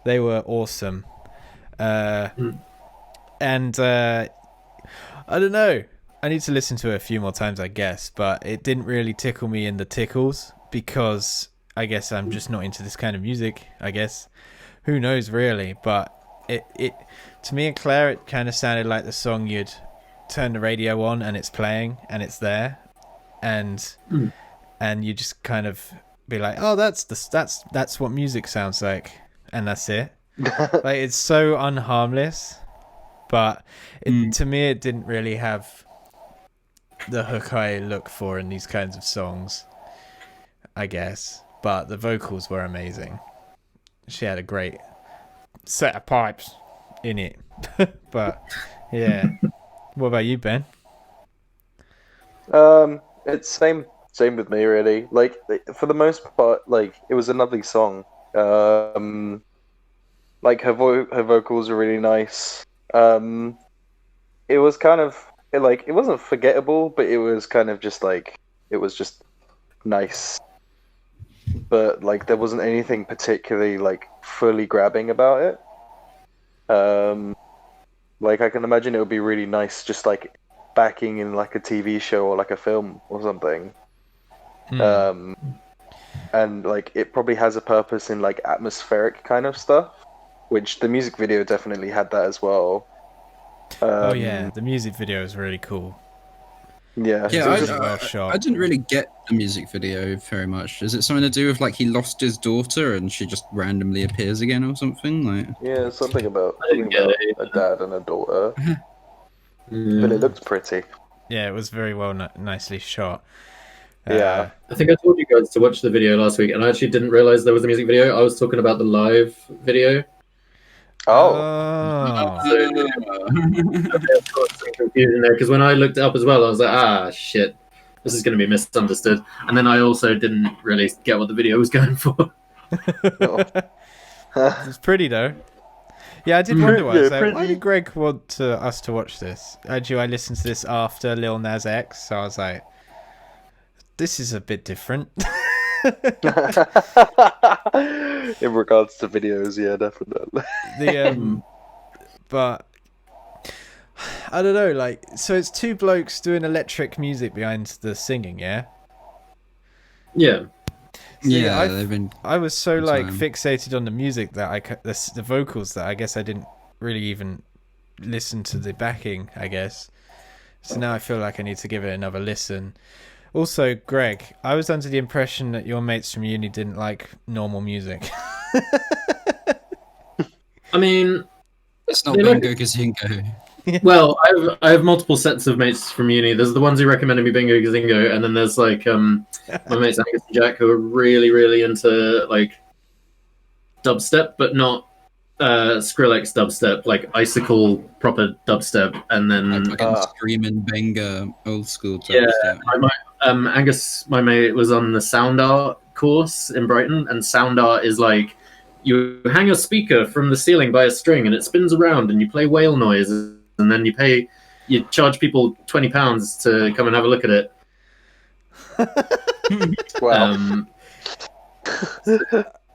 They were awesome. And I don't know. I need to listen to it a few more times, I guess, but it didn't really tickle me in the tickles because I guess I'm just not into this kind of music, I guess. Who knows, really? But it to me and Claire, it kind of sounded like the song you'd turn the radio on and it's playing and it's there, and you just kind of be like, oh, that's what music sounds like, and that's it. Like, it's so unharmless, but to me it didn't really have the hook I look for in these kinds of songs, I guess. But the vocals were amazing. she had a great set of pipes in it. But yeah, what about you, Ben? It's same with me really. Like for the most part, like it was a lovely song. Like her vocals are really nice. It was kind of it wasn't forgettable, but it was kind of just like it was just nice. But like there wasn't anything particularly like fully grabbing about it. Like I can imagine it would be really nice just like backing in like a TV show or like a film or something. And like it probably has a purpose in like atmospheric kind of stuff, which the music video definitely had that as well. Oh yeah, the music video is really cool. Yeah, Yeah, It's really well shot. I didn't really get the music video very much. Is it something to do with like he lost his daughter and she just randomly appears again or something? Like, yeah, something about didn't get it. a dad and a daughter. But it looked pretty. Yeah, it was very well, nicely shot. Yeah. I think I told you guys to watch the video last week, and I actually didn't realize there was a music video. I was talking about the live video. Oh. There's some confusion there because when I looked it up as well, I was like, shit, this is going to be misunderstood. And then I also didn't really get what the video was going for. It's pretty though. Yeah, I did wonder why. I was like, pretty. why did Greg want us to watch this? Actually, I listened to this after Lil Nas X, so I was like, this is a bit different. In regards to videos, yeah, definitely. But I don't know, like, so it's two blokes doing electric music behind the singing, yeah? Yeah. See, yeah, they've been. I was so Good like time. fixated on the music that the vocals that I guess I didn't really even listen to the backing, I guess. So now I feel like I need to give it another listen. Also, Greg, I was under the impression that your mates from uni didn't like normal music. I mean, It's not They Bingo Gazingo. well, I have multiple sets of mates from uni. There's the ones who recommended me Bingo Gazingo, and then there's like my mates Angus and Jack who are really, really into like dubstep, but not Skrillex dubstep, like Icicle proper dubstep, and then Fucking screaming banger, old school type yeah, stuff. Angus, my mate, was on the sound art course in Brighton, and sound art is like you hang a speaker from the ceiling by a string, and it spins around, and you play whale noises, and then you charge people £20 to come and have a look at it. Wow.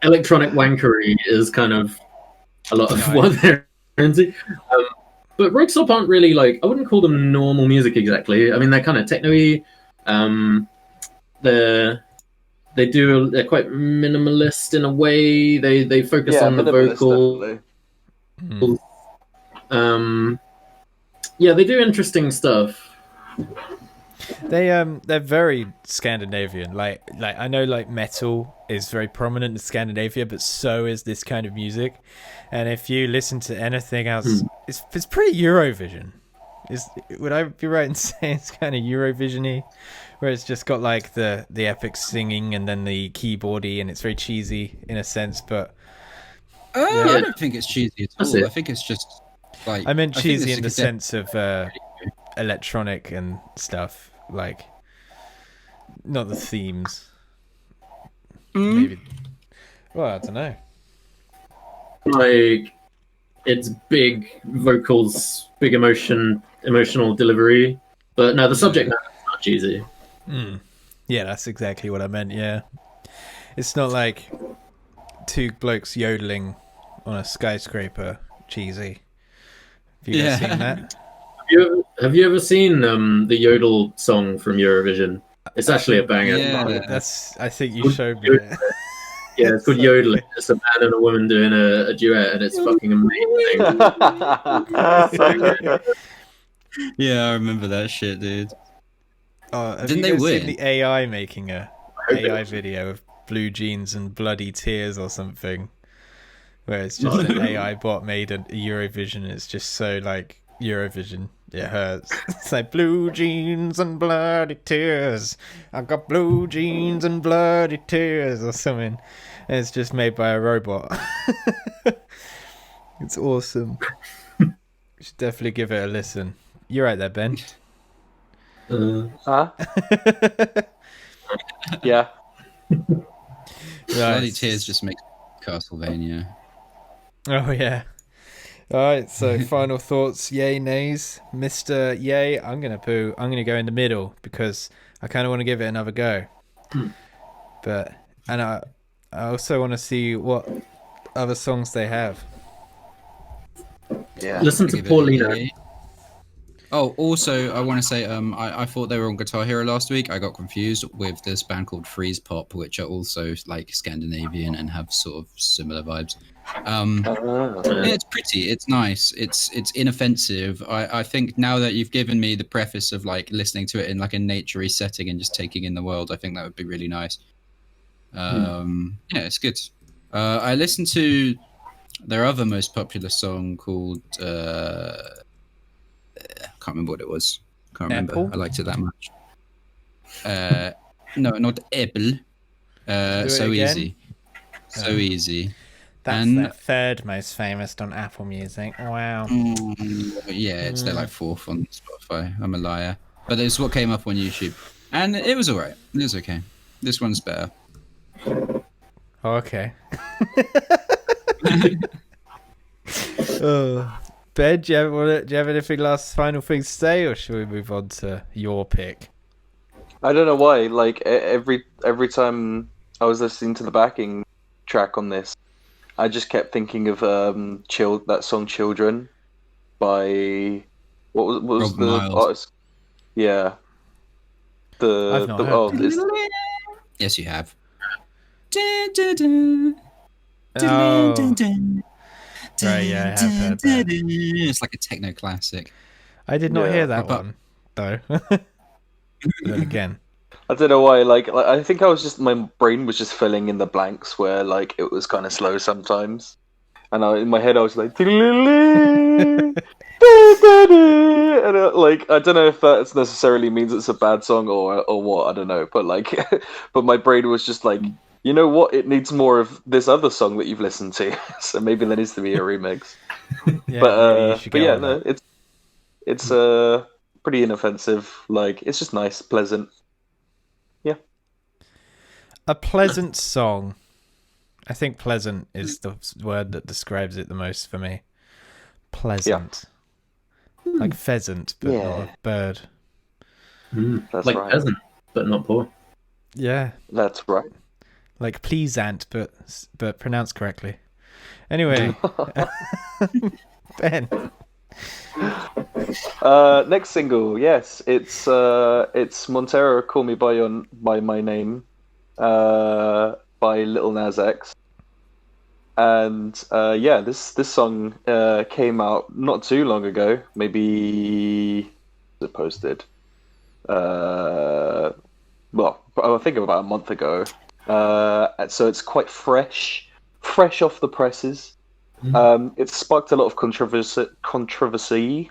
Electronic wankery is kind of a lot of what they're into. But Rokesop aren't really like, I wouldn't call them normal music exactly. I mean, they're kind of techno-y. They're quite minimalist in a way. They focus on the minimalist, vocal. definitely. Yeah, they do interesting stuff. They're very Scandinavian. Like I know like metal is very prominent in Scandinavia, but so is this kind of music. And if you listen to anything else, it's pretty Eurovision. Would I be right in saying it's kind of Eurovision-y, where it's just got like the epic singing and then the keyboardy, and it's very cheesy in a sense, but I don't think it's cheesy at That's all. it. I think it's just like. I meant think cheesy it's in the like a sense of electronic and stuff, like not the themes. Maybe. Well, I don't know. Like, it's big vocals, big emotional delivery. But no, the subject matter is not cheesy. Yeah, that's exactly what I meant. Yeah, it's not like two blokes yodeling on a skyscraper cheesy. Have you guys seen that? Have you ever seen the Yodel song from Eurovision? It's actually a banger. Yeah. I think you showed me it. Yeah, it's called Yodeling. It's a man and a woman doing a duet, and it's fucking amazing. Yeah, I remember that shit, dude. Oh, have Didn't you they guys win? seen the AI making a AI video of blue jeans and bloody tears or something? Where it's just an AI bot made a Eurovision. It's just so like Eurovision. It hurts. It's like blue jeans and bloody tears. I got blue jeans and bloody tears or something. And it's just made by a robot. It's awesome. You should definitely give it a listen. You're right there, Ben. Huh? Yeah. Bloody tears just makes Castlevania. Oh yeah. All right. So final thoughts. Yay, nays. Mr. Yay. I'm gonna go in the middle because I kind of want to give it another go. But I also want to see what other songs they have. Yeah. Listen to Paulina. Oh, also, I want to say, I thought they were on Guitar Hero last week. I got confused with this band called Freeze Pop, which are also like Scandinavian and have sort of similar vibes. Yeah, it's pretty. It's nice. It's inoffensive. I think now that you've given me the preface of like listening to it in like a naturey setting and just taking in the world, I think that would be really nice. Yeah, it's good. I listened to their other most popular song called I can't remember what it was. Can't remember. Apple? I liked it that much. No, not Apple. So again? easy. So easy. That's And- their third most famous on Apple Music. Wow. Yeah, it's their like fourth on Spotify. I'm a liar. But it's what came up on YouTube. And it was alright. It was okay. This one's better. Okay. Ben, do you have anything final things to say, or should we move on to your pick? I don't know why. Like every time I was listening to the backing track on this, I just kept thinking of that song "Children" by what was Rob the Miles. artist? Yeah. I've not heard it's, Yes, you have. Oh, right, yeah, I have heard that. It's like a techno classic. I did not Yeah, hear that but- one, though. But then again, I don't know why. Like I think my brain was just filling in the blanks where like it was kind of slow sometimes, and in my head I was like, and like I don't know if that necessarily means it's a bad song or what. I don't know, but like, but my brain was just like, you know what? It needs more of this other song that you've listened to, so maybe there needs to be a remix. yeah, maybe you should But get yeah, on no, that. it's pretty inoffensive. Like it's just nice, pleasant. A pleasant song. I think pleasant is the word that describes it the most for me. Pleasant. Like pheasant, but not a bird. That's Like right. peasant, but not poor. Yeah. That's right. Like pleasant, but pronounced correctly. Anyway. Ben. Next single, yes, it's Montero, "Call Me by My Name," by Lil Nas X, and yeah, this song came out not too long ago. Maybe was it posted? Well, I think about a month ago. So it's quite fresh off the presses. It sparked a lot of controversy,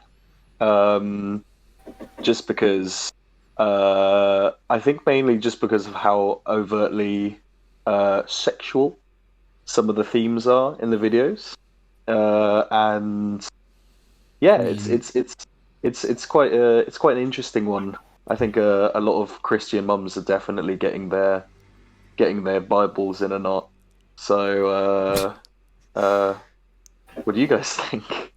just because I think mainly just because of how overtly sexual some of the themes are in the videos, and yeah, it's quite an interesting one. I think a lot of Christian mums are definitely getting their Bibles in a knot. So what do you guys think?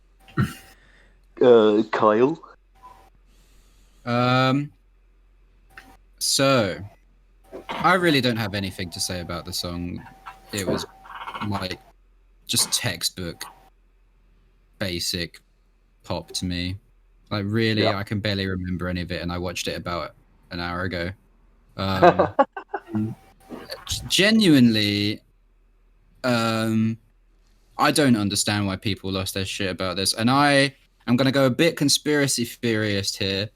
Kyle? So I really don't have anything to say about the song. It was like just textbook basic pop to me. Like really, Yeah. I can barely remember any of it, and I watched it about an hour ago. Genuinely, I don't understand why people lost their shit about this, and I am going to go a bit conspiracy theorist here,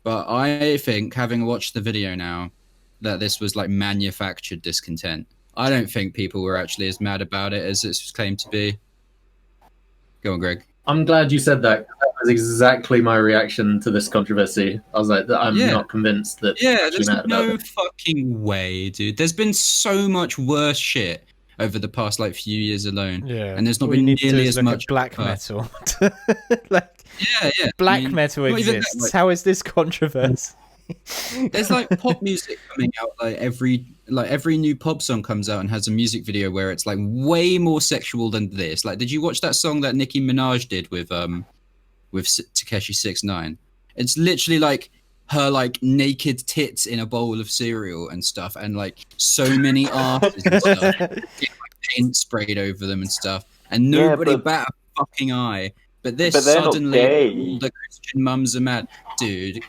but I think, having watched the video now, that this was like manufactured discontent. I don't think people were actually as mad about it as it's claimed to be. Go on, Greg. I'm glad you said that. That was exactly my reaction to this controversy. I was like, I'm not convinced that. Yeah, she's there's mad about no it. fucking way, dude. There's been so much worse shit over the past like few years alone. Yeah, And there's not all you been need to do nearly is as look much at black metal. Like, yeah. black metal not even exists. that, like, How is this controversy? there's like pop music coming out like every new pop song comes out and has a music video where it's like way more sexual than this. Like, did you watch that song that Nicki Minaj did with Takeshi 6ix9ine? It's literally like her like naked tits in a bowl of cereal and stuff, and like so many asses and stuff, getting, like, paint sprayed over them and stuff, and nobody bat a fucking eye. But this suddenly all the Christian mums are mad, dude.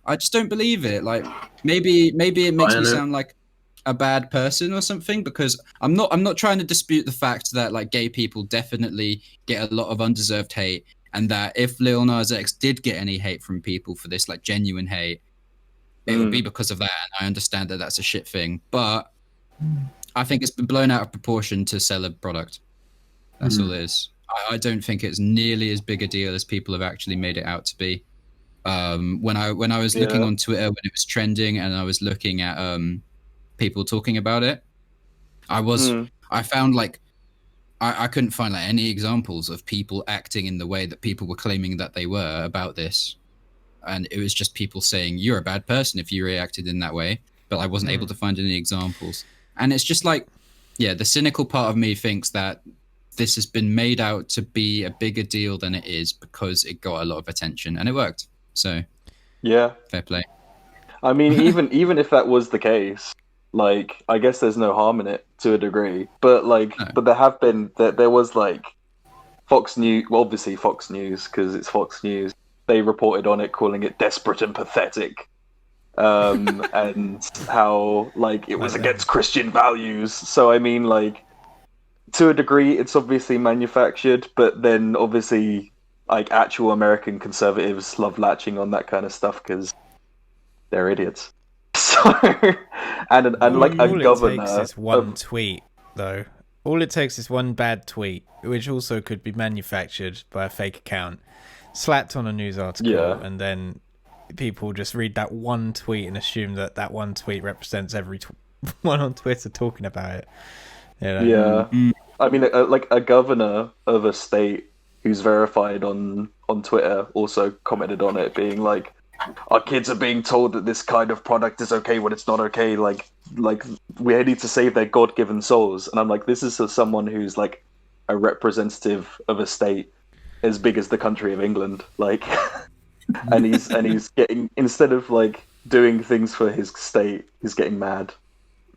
I just don't believe it. Like, maybe it makes me sound like a bad person or something, because I'm not trying to dispute the fact that like gay people definitely get a lot of undeserved hate, and that if Lil Nas X did get any hate from people for this, like genuine hate, it would be because of that. And I understand that that's a shit thing, but I think it's been blown out of proportion to sell a product. That's all it is. I don't think it's nearly as big a deal as people have actually made it out to be. When I was looking on Twitter when it was trending, and I was looking at people talking about it, I found like I couldn't find like any examples of people acting in the way that people were claiming that they were about this, and it was just people saying you're a bad person if you reacted in that way. But I wasn't able to find any examples, and it's just like, the cynical part of me thinks that this has been made out to be a bigger deal than it is because it got a lot of attention and it worked. So, fair play. I mean, even if that was the case, like, I guess there's no harm in it to a degree. But like, but there was like Fox News, well, obviously Fox News because it's Fox News. They reported on it, calling it desperate and pathetic, and how like it was against Christian values. So I mean, like, to a degree, it's obviously manufactured, but then obviously, like, actual American conservatives love latching on that kind of stuff because they're idiots. So, and like a governor. All it takes is one tweet, though. All it takes is one bad tweet, which also could be manufactured by a fake account, slapped on a news article, and then people just read that one tweet and assume that that one tweet represents every one on Twitter talking about it. You know? Yeah. I mean, like a governor of a state who's verified on Twitter also commented on it, being like, our kids are being told that this kind of product is okay when it's not okay. Like we need to save their God-given souls. And I'm like, this is someone who's like a representative of a state as big as the country of England. Like, and he's getting, instead of like doing things for his state, he's getting mad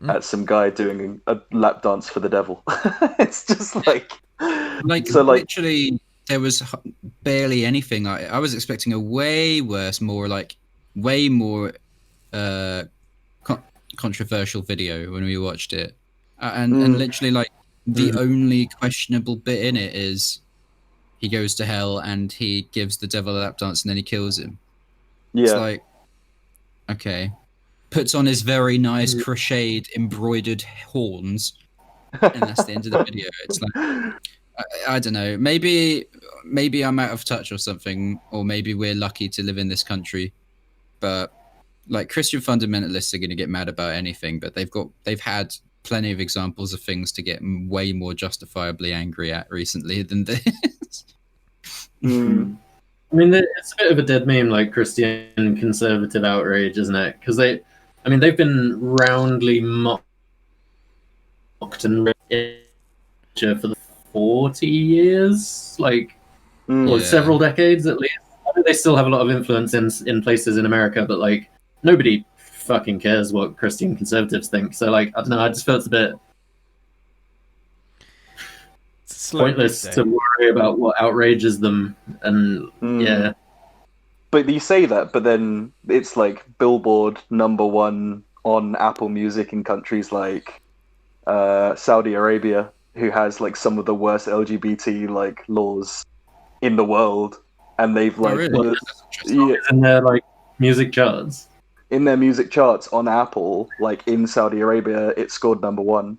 at some guy doing a lap dance for the devil. It's just like so, like, literally there was barely anything. I was expecting a way worse, way more controversial video when we watched it, and literally like the only questionable bit in it is he goes to hell and he gives the devil a lap dance and then he kills him. It's like, okay, puts on his very nice crocheted embroidered horns, and that's the end of the video. It's like, I don't know, maybe I'm out of touch or something, or maybe we're lucky to live in this country, but like, Christian fundamentalists are going to get mad about anything, but they've had plenty of examples of things to get way more justifiably angry at recently than this. I mean, it's a bit of a dead meme, like Christian conservative outrage, isn't it? Because they've been roundly mocked and for the 40 years, like, or several decades at least. I mean, they still have a lot of influence in places in America, but like, nobody fucking cares what Christian conservatives think. So like, I don't know, I just feel it's a bit pointless to worry about what outrages them, and But you say that, but then it's like Billboard #1 on Apple Music in countries like Saudi Arabia, who has like some of the worst LGBT like laws in the world, and they've like in their like music charts. In their music charts on Apple, like in Saudi Arabia, it scored #1.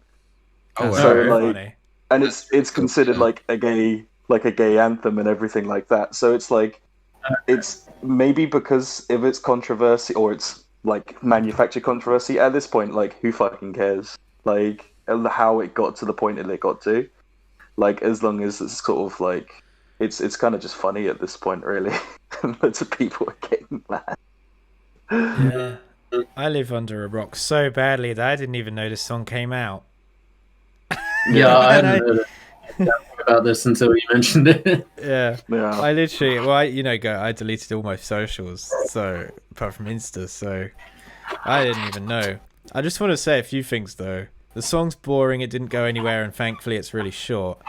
Oh, so like, funny. And it's considered like a gay like a gay anthem and everything like that. So it's like, it's maybe because of its controversy or it's like manufactured controversy at this point. Like, who fucking cares? Like, how it got to the point that it got to. Like, as long as it's sort of like, it's kind of just funny at this point, really. Loads of people are getting mad. Yeah. I live under a rock so badly that I didn't even know this song came out. Yeah, I hadn't heard about this until you mentioned it. Yeah. I literally, I deleted all my socials, so apart from Insta, so I didn't even know. I just want to say a few things though. The song's boring, it didn't go anywhere, and thankfully it's really short.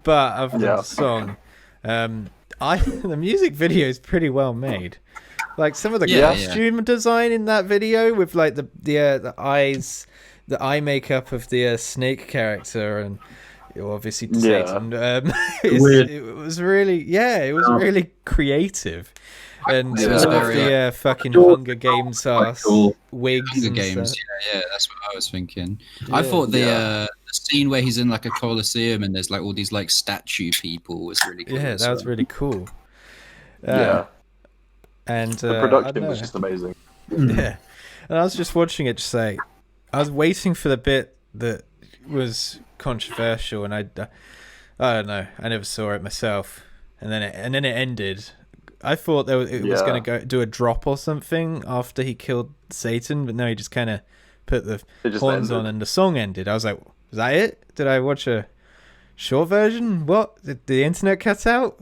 But other than the song, the music video is pretty well made. Like some of the costume design in that video with like the eyes, the eye makeup of the snake character, and obviously Satan. It was really, really creative. And the fucking Hunger Games wigs. Hunger Games, that's what I was thinking. I thought the scene where he's in like a coliseum and there's like all these like statue people was really cool. Yeah, that was really cool. And the production was just amazing. Yeah, and I was just watching it. Just like I was waiting for the bit that was controversial, and I don't know. I never saw it myself, and then it ended. I thought it was going to go do a drop or something after he killed Satan, but no, he just kind of put the horns on and the song ended. I was like, was that it? Did I watch a short version? What? Did the internet cut out?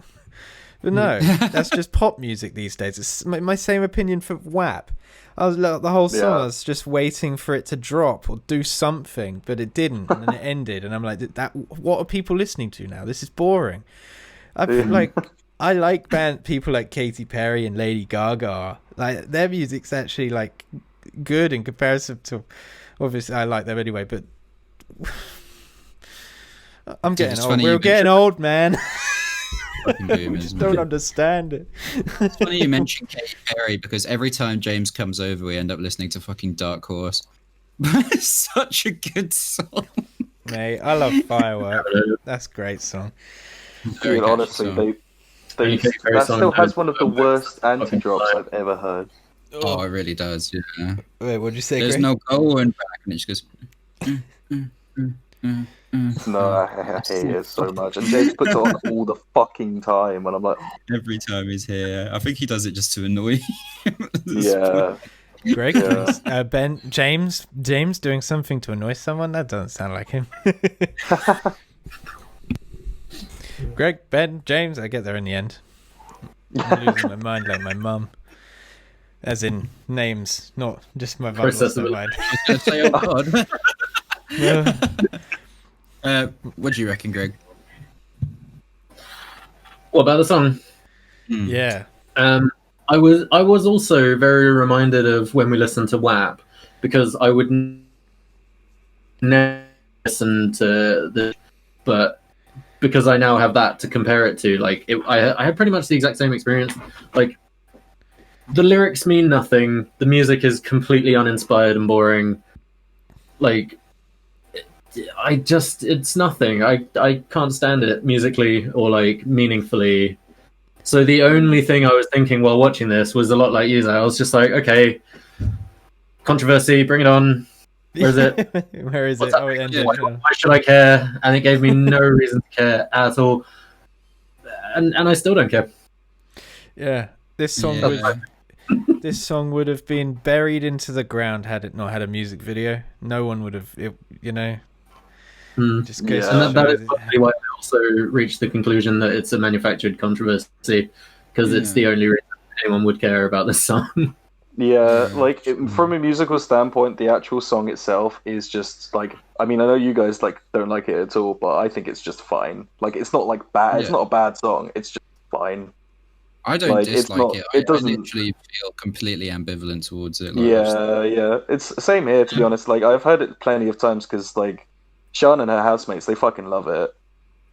But no, that's just pop music these days. It's my same opinion for WAP. I was the whole song. I was just waiting for it to drop or do something, but it didn't, and then it ended. And I'm like, what are people listening to now? This is boring. I like people like Katy Perry and Lady Gaga. Like their music's actually like good in comparison to. Obviously, I like them anyway, but I'm getting old. We're getting old, man. We just don't understand it. It's funny you mentioned Katy Perry because every time James comes over, we end up listening to fucking Dark Horse. It's such a good song. Mate, I love Firework. That's a great song. Dude, honestly, that still has one of the worst anti-drops I've ever heard. Oh, it really does, yeah. Wait, what'd you say, There's Greg? no going back, and it just goes... No, I hate it so much. And James puts it on all the fucking time, and I'm like... Every time he's here. I think he does it just to annoy him. Yeah. Greg, James doing something to annoy someone? That doesn't sound like him. Greg, Ben, James, I get there in the end. I'm losing my mind like my mum. As in names, not just my mind. What do you reckon, Greg? What about the song? Yeah. I was also very reminded of when we listened to WAP, because I would never listen to but because I now have that to compare it to, like I had pretty much the exact same experience. Like the lyrics mean nothing, the music is completely uninspired and boring. Like it's nothing. I can't stand it musically or like meaningfully. So the only thing I was thinking while watching this was a lot like you. I was just like, okay, controversy, bring it on. Where is it? Where is it? Oh, it ended. Why should I care? And it gave me no reason to care at all. And I still don't care. Yeah, this song would have been buried into the ground had it not had a music video. No one would have, Just goes and that is probably why I also reached the conclusion that it's a manufactured controversy, because it's the only reason anyone would care about this song. Yeah, like from a musical standpoint, the actual song itself is just like, I mean, I know you guys like don't like it at all, but I think it's just fine. Like, it's not like bad. Yeah. It's not a bad song. It's just fine. I don't dislike it. I literally feel completely ambivalent towards it. Like, yeah. It's the same here, to be honest. Like, I've heard it plenty of times because, like, Sean and her housemates, they fucking love it.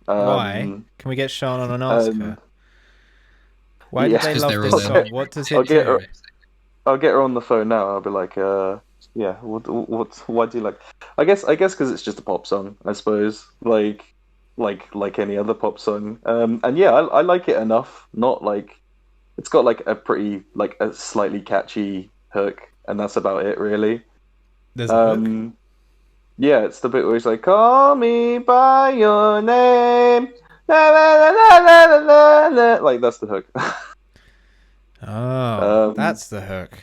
Why? Can we get Sean on and ask her? Why do they love this song? What does it do? I'll get her on the phone now. I'll be like, why do you like? I guess because it's just a pop song, I suppose. Like, like any other pop song. And yeah, I like it enough. Not like it's got like a pretty like a slightly catchy hook, and that's about it really. There's a hook? Yeah, it's the bit where he's like, "Call me by your name." La, la, la, la, la, la, la, la. Like that's the hook. Oh, that's the hook.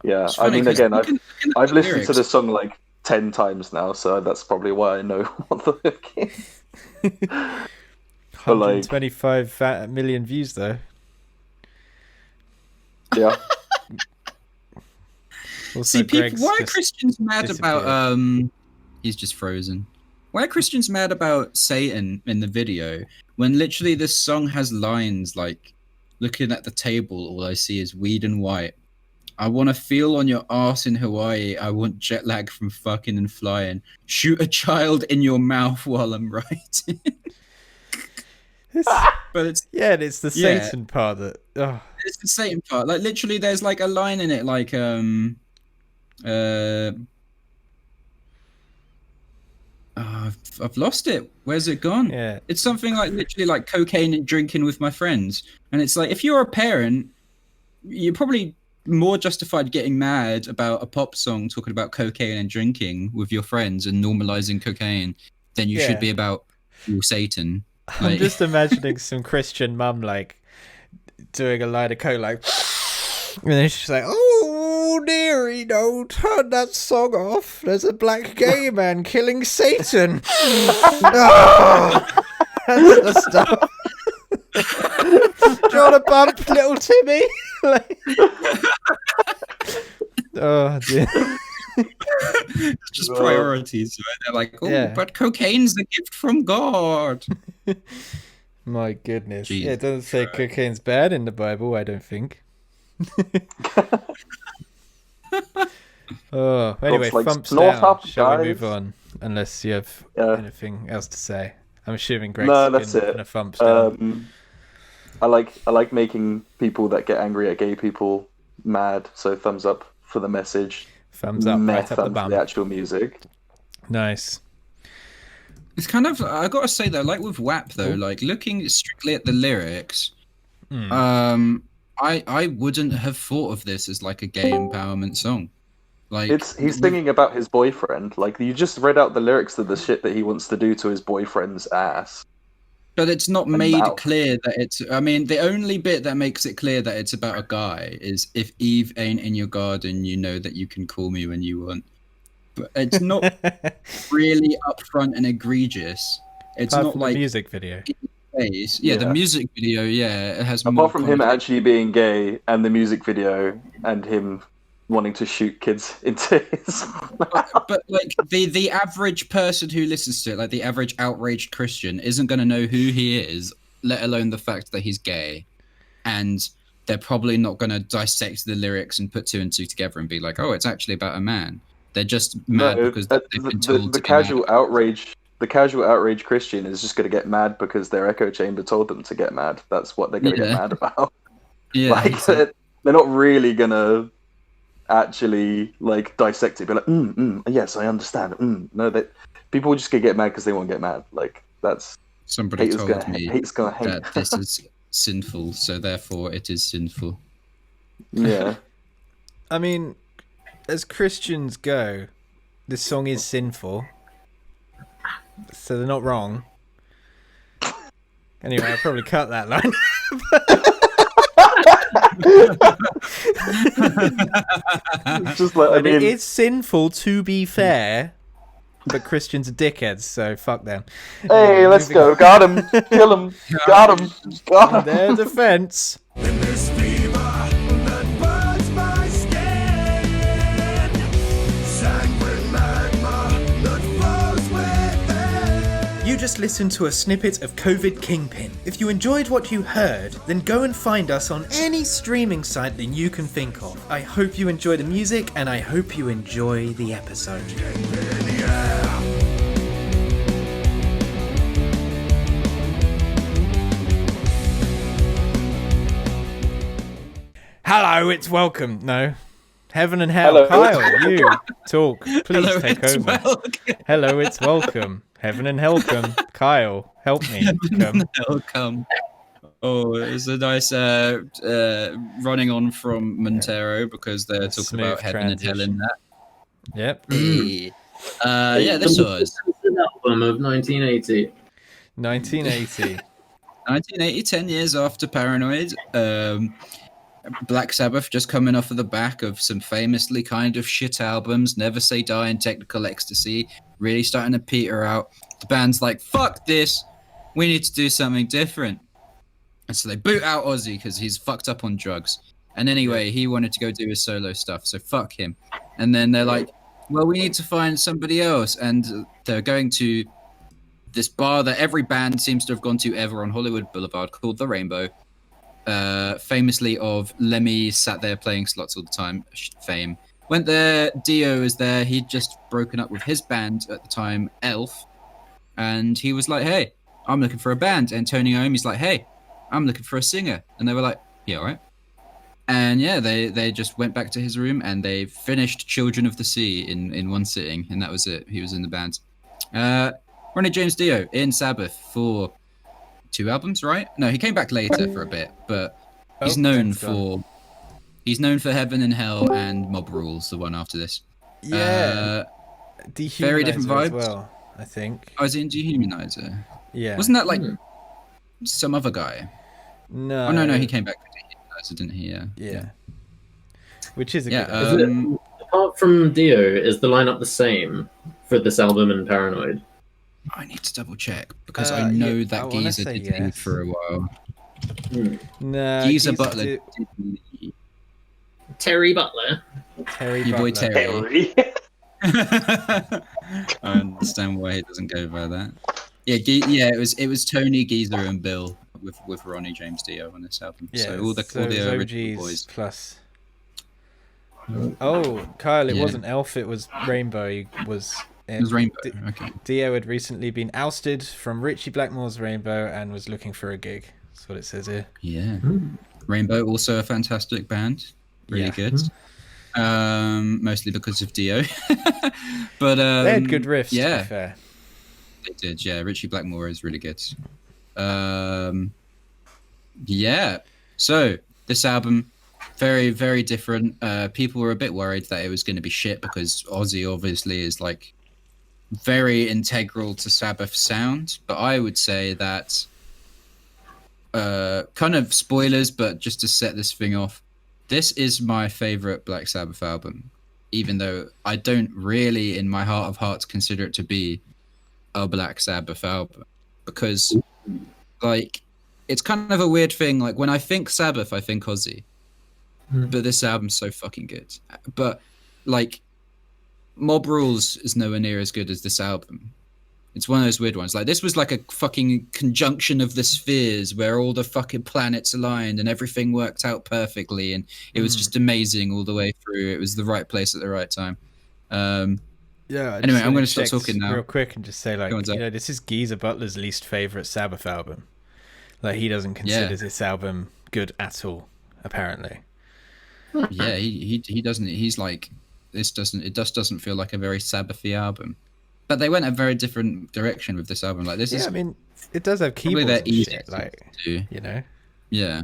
Yeah, It's I funny mean, 'cause again, look at I've the listened to lyrics. this song like 10 times now, so that's probably why I know what the hook is. But, like, 125 million views though. yeah. Also, See, people, Greg's why are just Christians mad disappeared. about he's just frozen. Why are Christians mad about Satan in the video when literally this song has lines like, looking at the table, all I see is weed and white. I want to feel on your ass in Hawaii. I want jet lag from fucking and flying. Shoot a child in your mouth while I'm writing. But it's and it's the Yeah. Satan part that. Oh, it's the Satan part. Like literally, there's like a line in it, like I've lost it. Where's it gone? yeah. It's something like literally like cocaine and drinking with my friends. And it's like, if you're a parent, you're probably more justified getting mad about a pop song talking about cocaine and drinking with your friends and normalizing cocaine than you should Yeah. be about Satan. I'm Like- just imagining some Christian mum like doing a line of coke, like, and then she's like, "Oh dearie, no, turn that song off. There's a black gay man killing Satan." Oh, that's the stuff. Do you want to bump, little Timmy? Like, oh dear. It's just priorities. Right? They're like, oh, Yeah. but cocaine's a gift from God. My goodness. Jesus Yeah, it doesn't say cocaine's bad in the Bible, I don't think. Oh, anyway, God's like, thumbs "Snort down. up, Shall we guys." move on? Unless you have Yeah. anything else to say. I'm assuming Greg's No, that's been it. in a thumbs down. I like making people that get angry at gay people mad. So thumbs up for the message. Thumbs up, Meh right up the thumbs for bum. the actual music. Nice. It's kind of, I gotta say though, like with WAP though, like looking strictly at the lyrics, I wouldn't have thought of this as like a gay empowerment song. Like He's singing about his boyfriend. Like you just read out the lyrics to the shit that he wants to do to his boyfriend's ass. But it's not made mouth. clear that it's. I mean, the only bit that makes it clear that it's about a guy is if Eve ain't in your garden, you know that you can call me when you want. But it's not really upfront and egregious. It's Apart not from like the music video. Yeah, the Yeah. music video. Yeah, it has more. Apart from him context. actually being gay and the music video and him wanting to shoot kids into his but like the average person who listens to it, like the average outraged Christian, isn't going to know who he is, let alone the fact that he's gay, and they're probably not going to dissect the lyrics and put two and two together and be like, oh, it's actually about a man. They're just mad because they've been told the to be mad. casual outrage. The casual outrage Christian is just going to get mad because their echo chamber told them to get mad. That's what they're going to Yeah. get mad about. Yeah, Like exactly. they're not really gonna actually like dissect it. Be like, yes, I understand. No, that people just gonna get mad because they won't get mad. Like that's Somebody haters told gonna me hate's gonna hate. that this is sinful, so therefore it is sinful. Yeah, I mean, as Christians go, this song is sinful. So they're not wrong. Anyway, I'll probably cut that line. it's just like I But it mean, is sinful to be fair, but Christians are dickheads, so fuck them. hey, let's moving go. on. Got him. Kill him. Got him. Got In him. their defense. You just listened to a snippet of COVID Kingpin. If you enjoyed what you heard, then go and find us on any streaming site that you can think of. I hope you enjoy the music and I hope you enjoy the episode. Hello, it's welcome. No. Heaven and Hell. Hello. Kyle, you talk. Please Hello, take it's over. welcome. Hello, it's welcome. Heaven and Hell come. Kyle, help me. Come. Welcome. Oh, it was a nice running on from Montero because they're talking Smooth about heaven and hell in that. Yep. Hey. Yeah, this was album of 1980. 1980. 1980, 10 years after Paranoid. Black Sabbath just coming off of the back of some famously kind of shit albums, Never Say Die and Technical Ecstasy, really starting to peter out. The band's like, fuck this, we need to do something different. And so they boot out Ozzy because he's fucked up on drugs. And anyway, he wanted to go do his solo stuff, so fuck him. And then they're like, well, we need to find somebody else. And they're going to this bar that every band seems to have gone to ever on Hollywood Boulevard called The Rainbow. Famously of Lemmy sat there playing slots all the time fame. Went there, Dio was there, he'd just broken up with his band at the time, Elf, and he was like, hey, I'm looking for a band. And Tony Iommi's like, hey, I'm looking for a singer. And they were like, yeah, all right. And yeah, they just went back to his room and they finished Children of the Sea in one sitting, and that was it. He was in the band. Ronnie James Dio in Sabbath for 2 albums, right? No, he came back later for a bit, but he's known for Heaven and Hell and Mob Rules, the one after this. Yeah. Very different Dehumanizer vibes. as well, I think. I was in Dehumanizer. Yeah. Wasn't that like some other guy? No. Oh no, he came back for Dehumanizer, didn't he? Yeah. Which is a Yeah, good Apart from Dio, is the lineup the same for this album and Paranoid? I need to double check because I know yeah, I that wanna Geezer say did leave yes. for a while. No. Geezer Butler did leave. Terry Butler. Terry Your boy Butler. Terry. I understand why he doesn't go by that. Yeah, it was Tony, Geezer, and Bill with Ronnie James Dio on this album. Yeah, So all the it was original OGs boys. plus. Oh, Kyle, it Yeah. wasn't Elf, it was Rainbow. It was Rainbow. Okay. Dio had recently been ousted from Richie Blackmore's Rainbow and was looking for a gig. That's what it says here. Yeah. Rainbow, also a fantastic band. Really Yeah. good. Mostly because of Dio. But They had good riffs, to yeah. be fair. They did, yeah. Richie Blackmore is really good. Yeah. So this album, very, very different. People were a bit worried that it was going to be shit because Ozzy obviously is like very integral to Sabbath's sound. But I would say that kind of spoilers, but just to set this thing off, this is my favorite Black Sabbath album, even though I don't really, in my heart of hearts, consider it to be a Black Sabbath album, because like it's kind of a weird thing. Like when I think Sabbath, I think Ozzy, but this album's so fucking good. But like Mob Rules is nowhere near as good as this album. It's one of those weird ones. Like this was like a fucking conjunction of the spheres where all the fucking planets aligned and everything worked out perfectly, and it was just amazing all the way through. It was the right place at the right time. Yeah. Anyway, I'm going to start talking now. real quick and just say, like, Go on, Zach. this is Geezer Butler's least favorite Sabbath album. Like, he doesn't consider this album good at all, apparently. Yeah, he doesn't. He's like, this doesn't. It just doesn't feel like a very Sabbathy album. But they went a very different direction with this album. Like this is. I mean, it does have probably keyboards their and easiest shit, like, to do. you know. Yeah.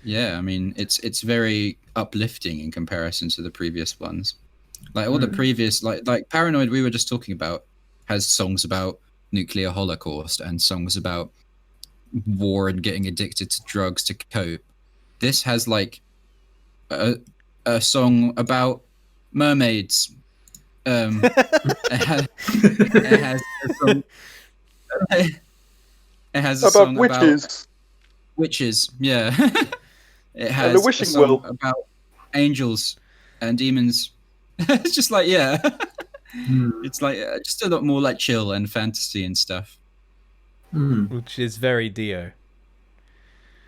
Yeah, I mean, it's very uplifting in comparison to the previous ones. Like all the previous, like Paranoid, we were just talking about, has songs about nuclear holocaust and songs about war and getting addicted to drugs to cope. This has like a song about mermaids. It has a song witches. about witches. Yeah, it has And the wishing a song well. about angels and demons. It's just like it's like just a lot more like chill and fantasy and stuff. Which is very Dio.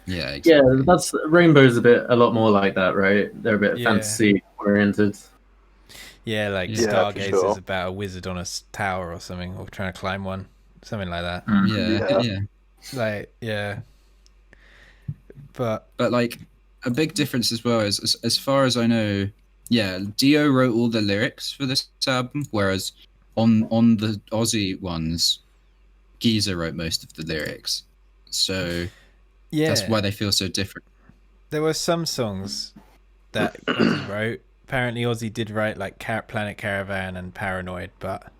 Yeah, exactly. Yeah, that's Rainbow's a lot more like that, right? They're a bit fantasy oriented. Yeah, like Yeah, Stargaze for sure. is about a wizard on a tower or something, or trying to climb one, something like that. Yeah. Like, yeah. But But like a big difference as well is, as far as I know, yeah, Dio wrote all the lyrics for this album, whereas on the Ozzy ones, Geezer wrote most of the lyrics. So Yeah, that's why they feel so different. there were some songs that Ozzy wrote. Apparently, Ozzy did write like Planet Caravan and Paranoid, but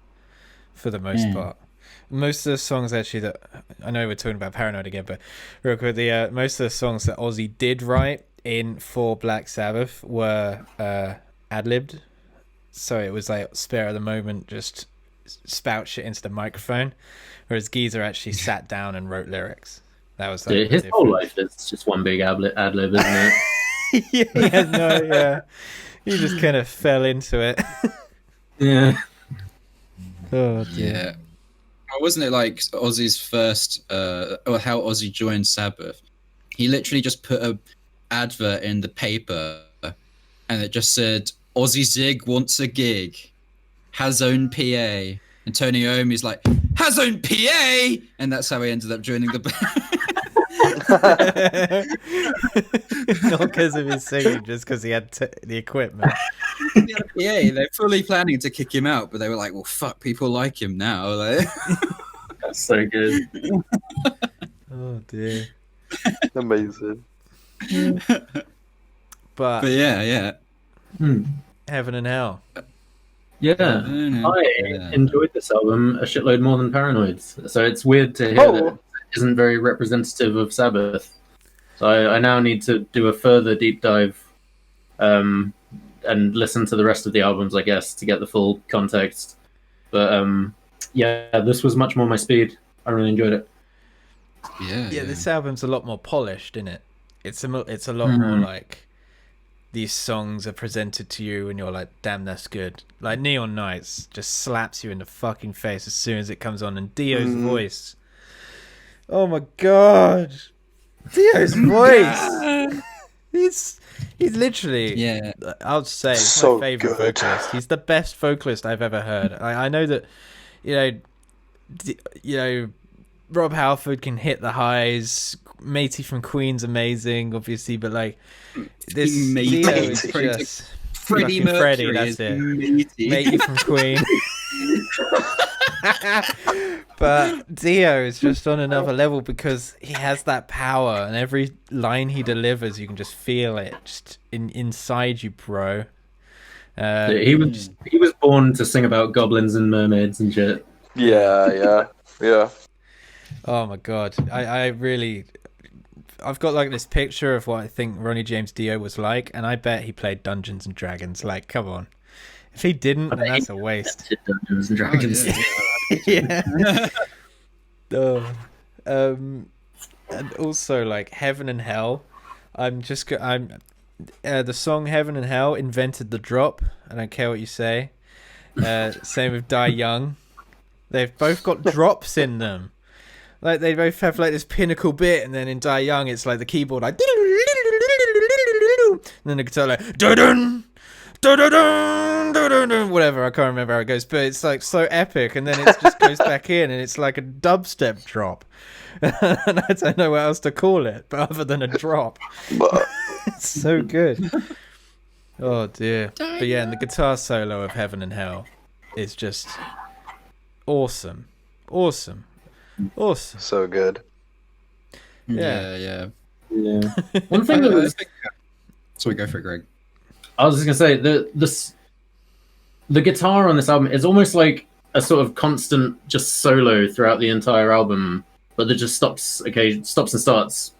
for the most part, most of the songs actually that I know we're talking about Paranoid again, but real quick, the most of the songs that Ozzy did write for Black Sabbath were ad-libbed, so it was like spare at the moment, just spout shit into the microphone, whereas Geezer actually sat down and wrote lyrics. That was like His whole life is just one big ad lib, isn't it? yeah, he just kind of fell into it. Yeah. Oh dear. Yeah. Well, wasn't it like Ozzy's first, or how Ozzy joined Sabbath? He literally just put a advert in the paper, and it just said, "Ozzy Zig wants a gig, has own PA," and Tony Iommi's like, "Has own PA," and that's how he ended up joining the band. Not because of his singing, just because he had the equipment. He had a PA. They're fully planning to kick him out, but they were like, "Well, fuck, people like him now." Like, That's so good. Oh dear. Amazing. But yeah. Heaven and Hell. Yeah, I enjoyed this album a shitload more than Paranoids. So it's weird to hear that it isn't very representative of Sabbath. So I now need to do a further deep dive and listen to the rest of the albums, I guess, to get the full context. But yeah, this was much more my speed. I really enjoyed it. Yeah. This album's a lot more polished, isn't it? It's a lot more like these songs are presented to you and you're like, damn, that's good. Like Neon Nights just slaps you in the fucking face as soon as it comes on, and Dio's voice. Oh my god. Dio's voice. He's literally, I'll say he's So my favorite good. vocalist. He's the best vocalist I've ever heard. I know that, you know, Rob Halford can hit the highs. Matey from Queen's amazing, obviously, but like this Dio is just Freddie fucking Freddie. Mercury That's is it. Matey from Queen. But Dio is just on another level because he has that power, and every line he delivers, you can just feel it just inside you, bro. He was born to sing about goblins and mermaids and shit. Yeah. Oh my god, I've got like this picture of what I think Ronnie James Dio was like, and I bet he played Dungeons and Dragons. Like, come on, if he didn't, then that's a waste. Dungeons and Dragons. Yeah. And also like Heaven and Hell. The song Heaven and Hell invented the drop. I don't care what you say. Same with Die Young. They've both got drops in them. Like they both have like this pinnacle bit, and then in Die Young it's like the keyboard like, and then the guitar like dun dun, whatever, I can't remember how it goes, but it's like so epic, and then it just goes back in and it's like a dubstep drop. And I don't know what else to call it but other than a drop. It's so good. Oh dear. But yeah, and the guitar solo of Heaven and Hell is just awesome. So good. Yeah. One thing that was... Sorry, go for it, Greg. I was just gonna say the guitar on this album is almost like a sort of constant just solo throughout the entire album, but it just stops and starts.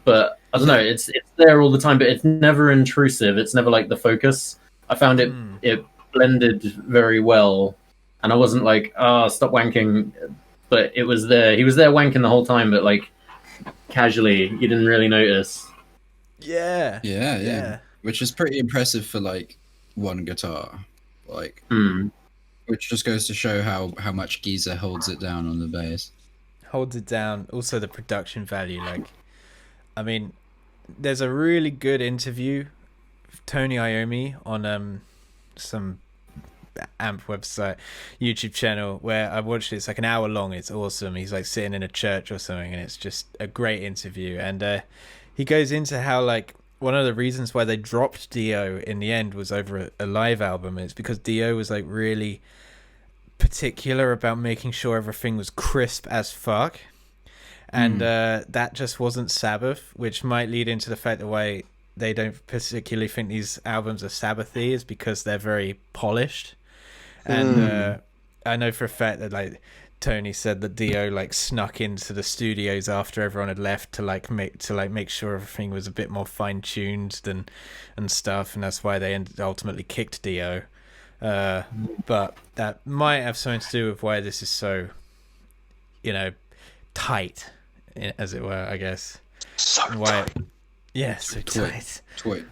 But I don't know, it's there all the time, but it's never intrusive. It's never like the focus. I found it blended very well, and I wasn't like, stop wanking. But it was there. He was there wanking the whole time, but like casually, you didn't really notice. Yeah. Which is pretty impressive for like one guitar, like, which just goes to show how much Geezer holds it down on the bass. Holds it down. Also, the production value. Like, I mean, there's a really good interview of Tony Iommi on some AMP website, YouTube channel, where I watched it. It's like an hour long. It's awesome. He's like sitting in a church or something, and it's just a great interview. And he goes into how like one of the reasons why they dropped Dio in the end was over a live album. It's because Dio was like really particular about making sure everything was crisp as fuck, and that just wasn't Sabbath, which might lead into the fact that why they don't particularly think these albums are Sabbathy is because they're very polished. And I know for a fact that like Tony said that Dio like snuck into the studios after everyone had left to make sure everything was a bit more fine-tuned and stuff, and that's why they ultimately kicked Dio. But that might have something to do with why this is so, tight, as it were, I guess. So why tight. So tight.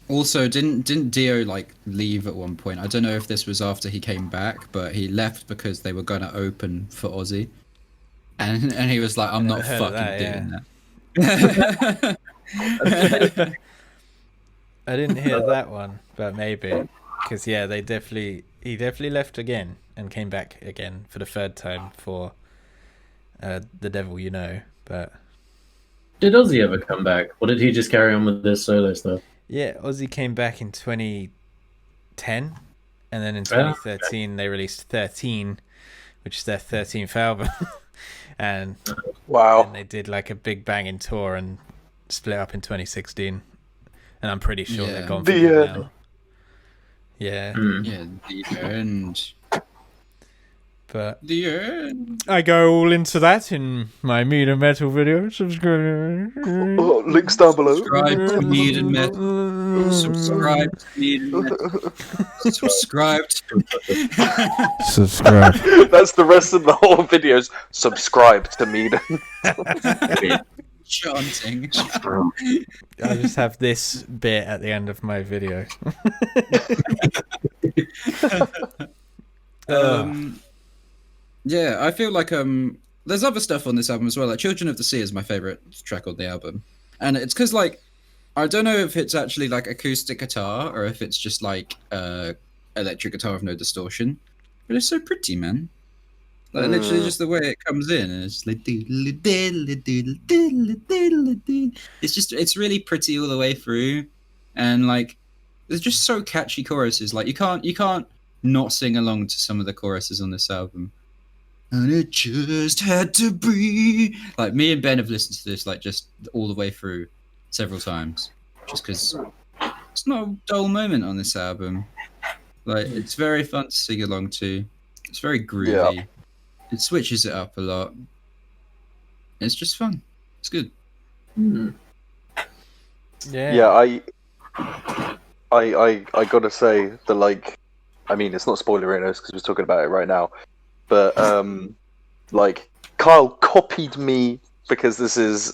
Also, didn't Dio like leave at one point? I don't know if this was after he came back, but he left because they were gonna open for Ozzy, and he was like, "I'm not fucking doing that." I didn't hear that one, but maybe because he definitely left again and came back again for the third time for The Devil You Know. But Did Ozzy ever come back, or did he just carry on with this solo stuff? yeah, Ozzy came back in 2010, and then in 2013 they released 13, which is their 13th album, and they did like a big banging tour and split up in 2016, and I'm pretty sure they're gone for good now. Yeah, the end. But The end. I go all into that in my Meat and Metal video. Subscribe. Links down below. Subscribe to Meat and Metal. Subscribe to Meat and Metal. Subscribe to... Subscribe. That's the rest of the whole videos. Subscribe to Meat. Chanting. I just have this bit at the end of my video. Yeah, I feel like there's other stuff on this album as well. Like Children of the Sea is my favorite track on the album, and it's because like I don't know if it's actually like acoustic guitar or if it's just like electric guitar with no distortion, but it's so pretty, man. Like literally just the way it comes in, and it's like it's really pretty all the way through, and like there's just so catchy choruses. Like you can't not sing along to some of the choruses on this album. And it just had to be. Like me and Ben have listened to this like just all the way through several times, just because it's not a dull moment on this album. Like it's very fun to sing along to. It's very groovy. Yeah. It switches it up a lot. It's just fun. It's good. Yeah. I gotta say that like, I mean it's not spoiler in us because we're talking about it right now. But like Kyle copied me because this is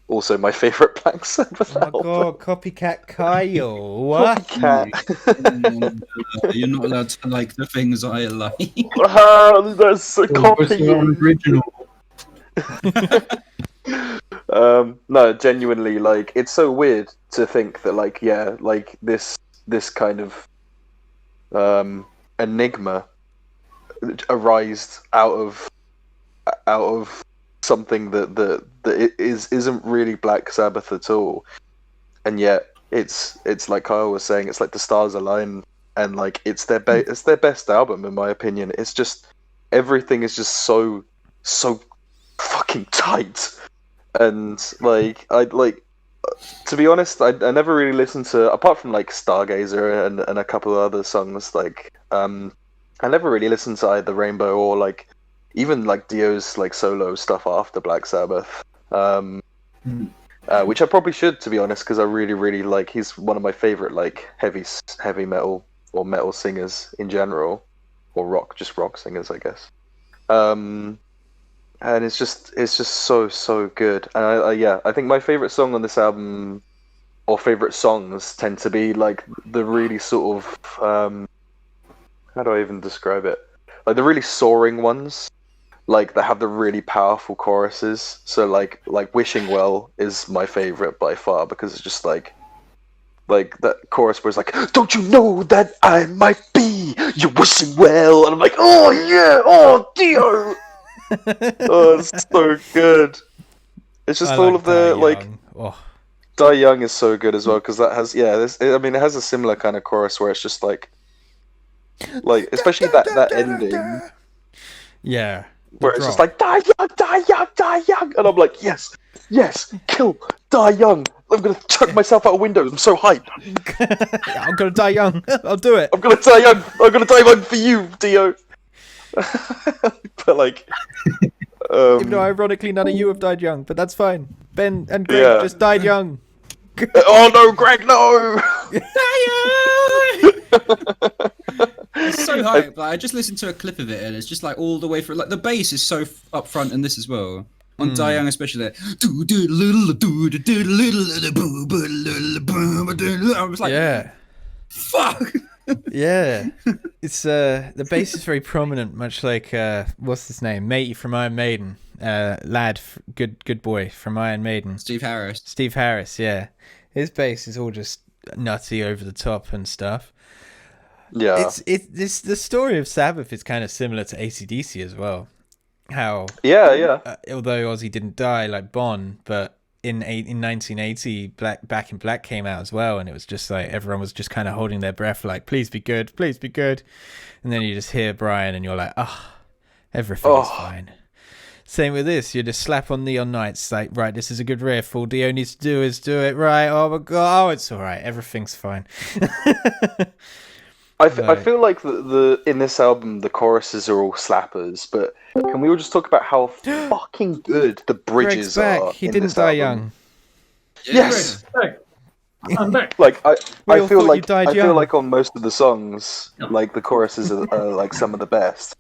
also my favorite Black Sabbath album. Oh my god, copycat Kyle! What? Copycat. You're not allowed to like the things I like. That's a copy. Original. No, genuinely, like it's so weird to think that like like this kind of enigma arised out of something that it isn't really Black Sabbath at all, and yet it's like Kyle was saying, it's like the stars align, and like it's their best album in my opinion. It's just everything is just so fucking tight, and like to be honest, I never really listened to, apart from like Stargazer and a couple of other songs, like I never really listened to either Rainbow or like even like Dio's like solo stuff after Black Sabbath, which I probably should, to be honest, because I really like, he's one of my favorite like heavy metal or metal singers in general, or rock singers, I guess. And it's just so good. And I think my favorite song on this album, or favorite songs, tend to be like the really sort of how do I even describe it? Like the really soaring ones, like that have the really powerful choruses. So like Wishing Well is my favorite by far, because it's just like that chorus where it's like, don't you know that I might be your wishing well? And I'm like, oh yeah, oh Dio. Oh, it's so good. It's just I all like of the Die like. Young. Oh, Die Young is so good as well because that has it has a similar kind of chorus where it's just like especially that ending yeah. where it's just like Die Young, Die Young, Die Young, and I'm like yes, kill Die Young. I'm gonna chuck myself out a window. I'm so hyped. I'm gonna die young. I'll do it. I'm gonna die young. I'm gonna die young for you, Dio. But like, Even though ironically none of you have died young, but that's fine. Ben and Greg just died young. Oh no, Greg, no! It's so hype. Like, I just listened to a clip of it, and it's just like all the way through. Like the bass is so up front in this as well. On Die Young, especially. I was like, Yeah. fuck. Yeah. It's the bass is very prominent, much like what's his name, Matey from Iron Maiden, good boy from Iron Maiden, Steve Harris. Yeah, his bass is all just nutty, over the top and stuff. Yeah, the story of Sabbath is kind of similar to AC/DC as well. How although Ozzy didn't die like Bon, but in 1980 Back in Black came out as well, and it was just like everyone was just kind of holding their breath like please be good, and then you just hear Brian and you're like everything's fine. Same with this, you just slap on Neon Nights like, right, this is a good riff, all Dio needs to do is do it right, oh my god, it's alright, everything's fine. I feel like the in this album the choruses are all slappers, but can we all just talk about how fucking good the bridges Greg's back. are? He in didn't this die album? young. Yes. I'm back. Like I all feel thought like you died I feel young. like on most of the songs, like the choruses are like some of the best.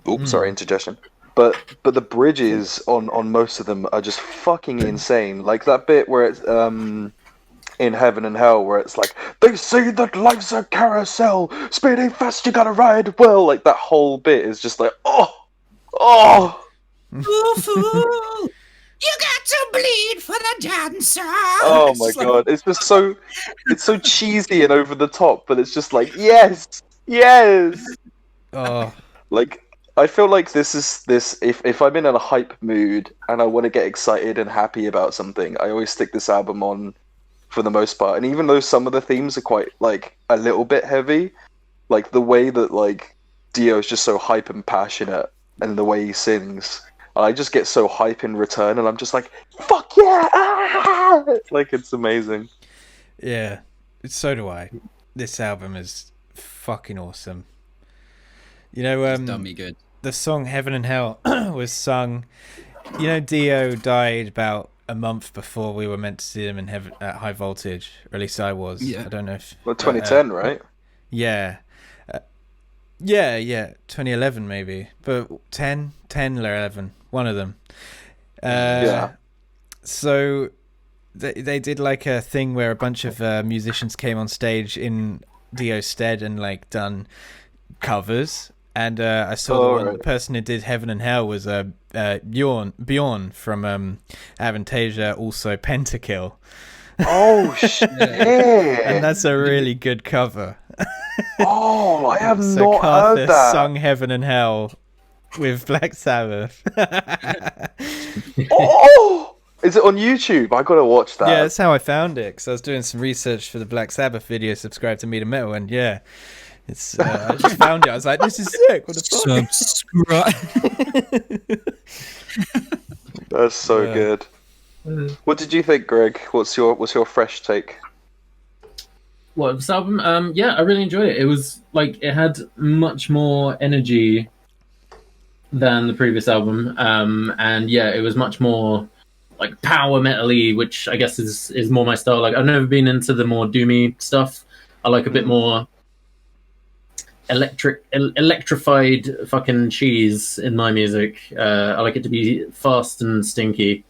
Oops, sorry, interjection. But the bridges on most of them are just fucking insane. Like that bit where it's in Heaven and Hell, where it's like, they say that life's a carousel, speeding fast, you gotta ride well. Like that whole bit is just like, oh, Fool, you got to bleed for the dancer. oh my god, it's just so, it's so cheesy and over the top, but it's just like, yes. Oh, Like, I feel like this if I'm in a hype mood and I want to get excited and happy about something, I always stick this album on for the most part. And even though some of the themes are quite, like, a little bit heavy, like, the way that, like, Dio is just so hype and passionate, and the way he sings, I just get so hype in return, and I'm just like, fuck yeah! Ah! Like, it's amazing. yeah, so do I. This album is fucking awesome. You know, It's done me good. the song Heaven and Hell was sung, you know, Dio died about a month before we were meant to see him in heaven at High Voltage, or at least I was. Yeah. I don't know if... Well, 2010, right? Yeah. Yeah, 2011 maybe. But 10 or 11, one of them. Yeah. So they did like a thing where a bunch of musicians came on stage in Dio's stead and like done covers. And I saw the person who did Heaven and Hell was Bjorn from Avantasia, also Pentakill. Oh, shit! And that's a really good cover. Oh, I have So not Carter heard that. sung Heaven and Hell with Black Sabbath. Oh! Is it on YouTube? I gotta watch that. Yeah, that's how I found it, because I was doing some research for the Black Sabbath video, Subscribe to Meet a Metal, and yeah, it's I just found it. I was like, this is sick. What the fuck? That's so good. What did you think, Greg? What's your fresh take? What, this album? Yeah, I really enjoyed it. It was like it had much more energy than the previous album, and yeah, it was much more like power metal-y, which I guess is more my style. Like I've never been into the more doomy stuff. I like a bit more electrified fucking cheese in my music. I like it to be fast and stinky.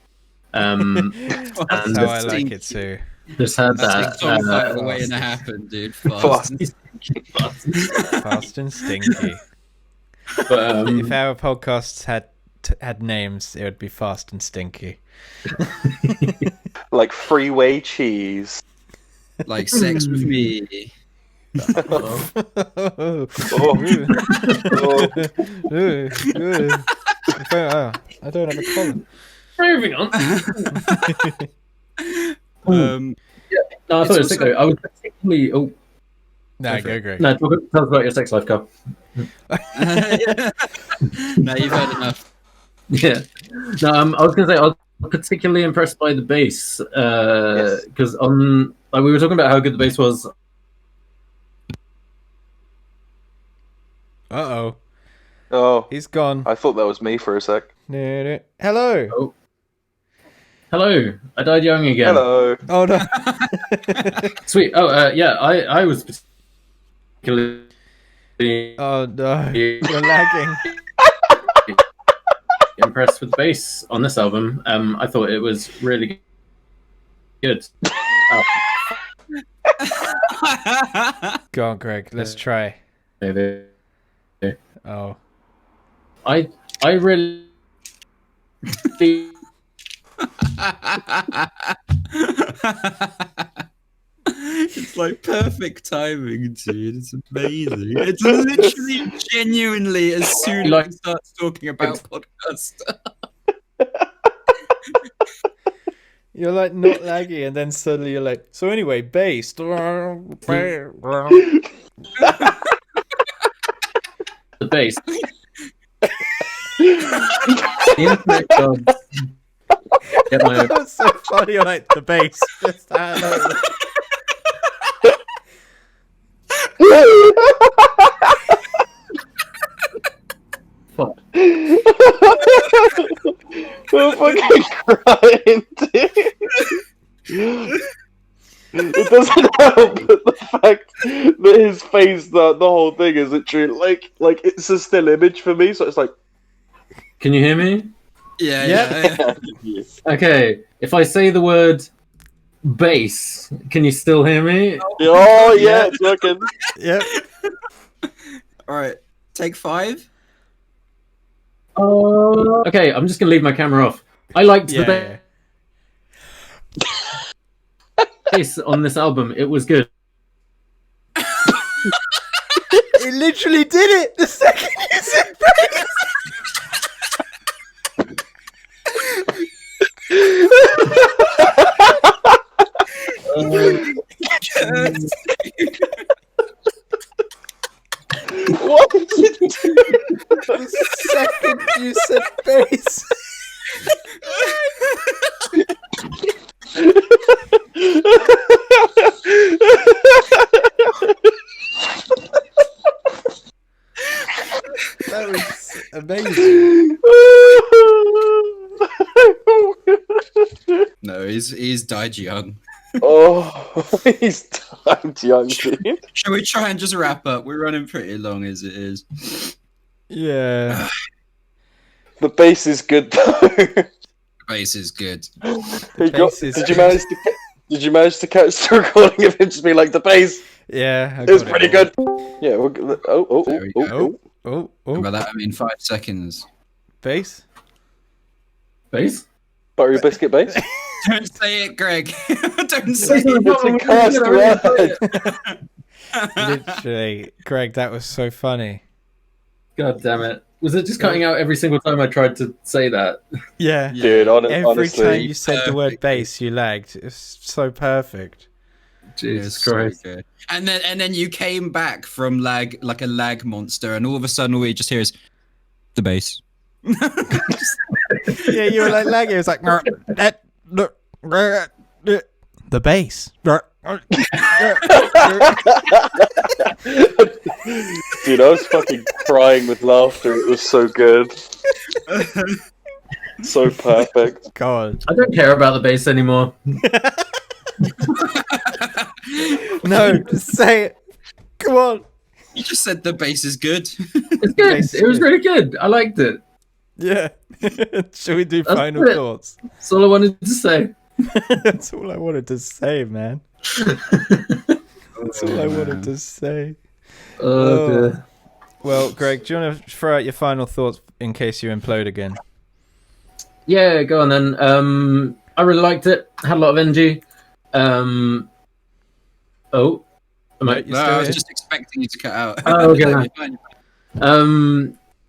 That's how I like it too. Just had That's that. a song title waiting to happen, dude. Fast. Fast and stinky. But, if our podcasts had names, it would be Fast and Stinky. Like freeway cheese. Like Sex with Me. Oh. I don't have a collar. Moving on. Um, No, I It's thought it was sick also- though. I was particularly. Oh, Nah, go, Greg. no, tell us about your sex life, Carl. no, you've had enough. Yeah. No, I was gonna say I was particularly impressed by the bass because on like we were talking about how good the bass was. Uh-oh. Oh, He's gone. I thought that was me for a sec. Hello. Oh. Hello, I died young again. Hello. Oh, no. Sweet. Oh, yeah. I was particularly. Oh, no. You're lagging. Impressed with the bass on this album. I thought it was really good. Go on, Greg. Let's try. Maybe. Oh. I really. It's like perfect timing, dude. It's amazing. It's literally genuinely as soon as he starts talking about podcast. You're like not laggy, and then suddenly you're like, so anyway, bass. The bass. The internet gods. Get my That was so funny. You're like, the bass. Just, fuck. I'm fucking crying, dude. It doesn't help that the fact that his face, the whole thing is literally like it's a still image for me, so it's like. Can you hear me? Yeah. Okay, if I say the word bass, can you still hear me? Oh yeah, it's working. Yep. All right, take 5. Okay, I'm just gonna leave my camera off. I liked the bass on this album. It was good. It literally did it the second you said bass. What did you do? The second you said bass. That was amazing. No, he's died young. Oh, he's died young, dude. Shall we try and just wrap up? We're running pretty long as it is. Yeah. The bass is good though. Bass is good. Did you manage to catch the recording of him just being like the bass? Yeah. It was pretty good. Yeah. There we go. Oh. By that I mean 5 seconds. Bass? Bass? Buttery biscuit bass. Don't say it, Greg. Don't say It's a cursed word. Literally. Greg, that was so funny. God damn it. Was it just cutting out every single time I tried to say that? Yeah. Dude, Every honestly. time you said the word bass, you lagged. It was so perfect. Jesus So Christ. good. And then you came back from lag like a lag monster, and all of a sudden all we just hear is the bass. Yeah, you were like lagging. It was like the bass. Dude, I was fucking crying with laughter. It was so good. So perfect. God. I don't care about the bass anymore. No, just say it. Come on. You just said the bass is good. It's good. Bass is It was good. really good. I liked it. Yeah. Shall we do That's final it. thoughts? That's all I wanted to say. That's all I wanted to say, man. That's all I wanted to say. Oh, dear. Well, Greg, do you want to throw out your final thoughts in case you implode again? Yeah, go on then. I really liked it. Had a lot of energy. Am I? You're No, still I was here? just expecting you to cut out. Oh, okay. You're fine.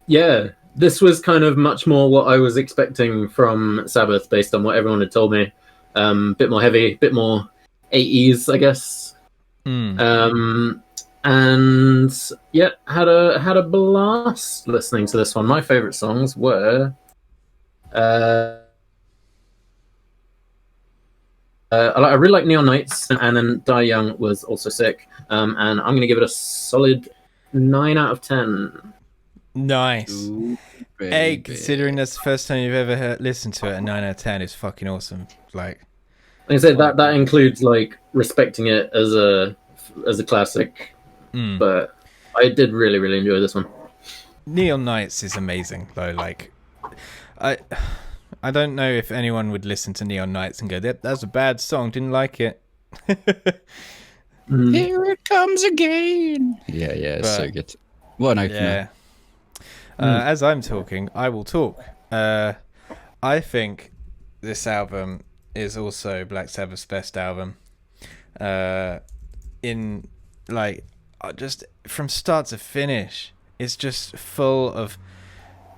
Yeah, this was kind of much more what I was expecting from Sabbath based on what everyone had told me. Bit more heavy, bit more 80s, I guess. And yeah, had a blast listening to this one. My favorite songs were I really like Neon Nights, and then Die Young was also sick. And I'm going to give it a solid 9 out of 10. Nice. Ooh, Hey, baby. considering that's the first time you've ever listened to it, a 9 out of 10 is fucking awesome. Like, Like I said, that includes like respecting it as a classic, but I did really enjoy this one. Neon Nights is amazing though. Like, I don't know if anyone would listen to Neon Nights and go, "That's a bad song. Didn't like it." Here it comes again. Yeah, it's so good. What an opener. Yeah. As I'm talking, I will talk. I think this album is also Black Sabbath's best album. In like, just from start to finish, it's just full of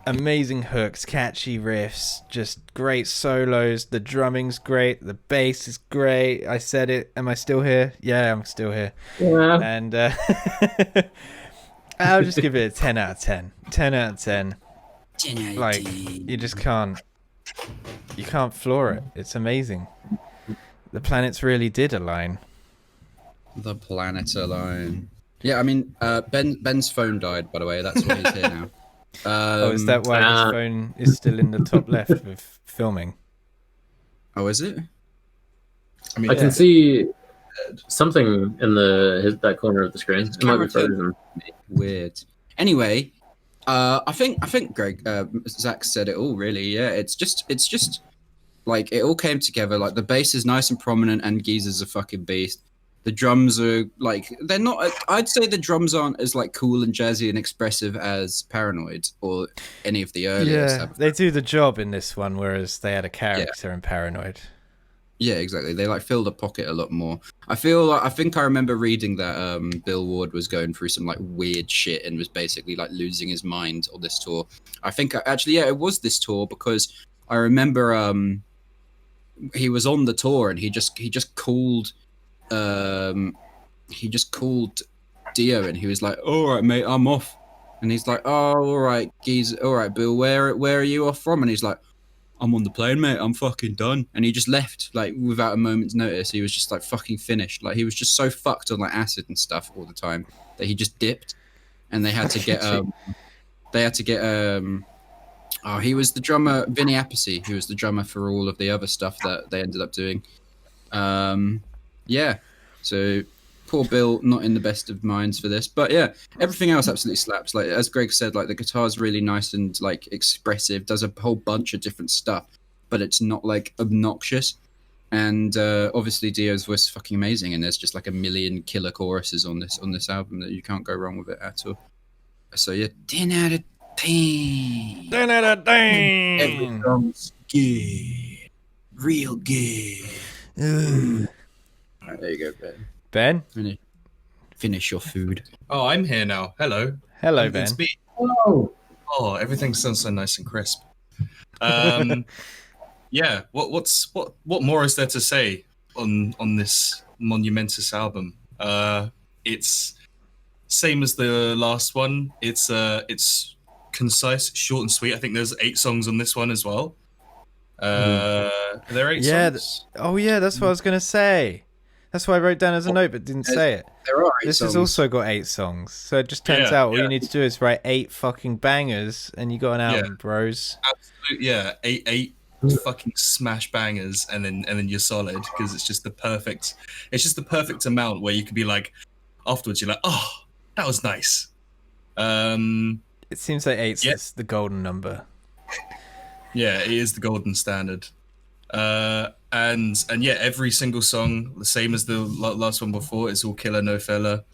amazing hooks, catchy riffs, just great solos. The drumming's great, the bass is great. I said it. Am I still here? Yeah, I'm still here. Yeah. And I'll just give it a 10 out of 10. 10 out of 10. Like, you just can't floor it. It's amazing. The planets really did align. The planets align. Yeah, I mean, Ben's phone died, by the way. That's why he's here now. Is that why his phone is still in the top left with filming? Oh, is it? I can see something in that corner of the screen. It might be frozen. Weird. Anyway, I think Greg, Zach said it all. Really, yeah. It's just like it all came together. Like the bass is nice and prominent, and Geezer's a fucking beast. The drums are like they're not. I'd say the drums aren't as like cool and jazzy and expressive as Paranoid or any of the earlier. Yeah, they do the job in this one, whereas they had a character in Paranoid. Yeah, exactly. They like filled the pocket a lot more. I think I remember reading that Bill Ward was going through some like weird shit and was basically like losing his mind on this tour. I think actually, yeah, it was this tour because I remember he was on the tour and he just called Dio and he was like, "All right, mate, I'm off." And he's like, "Oh, all right, geez, all right, Bill, where are you off from?" And he's like, "I'm on the plane, mate. I'm fucking done." And he just left, like, without a moment's notice. He was just, like, fucking finished. Like, he was just so fucked on, like, acid and stuff all the time that he just dipped. And they had to get, he was the drummer, Vinny Appice, who was the drummer for all of the other stuff that they ended up doing. Yeah. So, poor Bill, not in the best of minds for this. But, yeah, everything else absolutely slaps. Like, as Greg said, like, the guitar's really nice and, like, expressive, does a whole bunch of different stuff, but it's not, like, obnoxious. And, obviously, Dio's voice is fucking amazing, and there's just, like, a million killer choruses on this album that you can't go wrong with it at all. So, yeah, 10 out of 10. 10 out of 10. Every song's good. Real good. All right, there you go, Ben. Ben? Finish your food. Oh, I'm here now. Hello. Hello, Ben. It's me. Hello. Oh, everything sounds so nice and crisp. Yeah. What more is there to say on this monumentous album? It's same as the last one. It's concise, short and sweet. I think there's 8 songs on this one as well. Are there 8 songs? Yeah, that's what I was gonna say. That's why I wrote down as a note, but didn't say it. There are 8 This songs. has also got 8 songs, so it just turns out all you need to do is write 8 fucking bangers, and you got an album, bros. Absolutely, yeah. 8 fucking smash bangers, and then you're solid because it's just the perfect. It's just the perfect amount where you can be like, afterwards you're like, oh, that was nice. It seems like 8's is the golden number. Yeah, it is the golden standard. And yeah, every single song, the same as the last one before, it's all killer, no filler.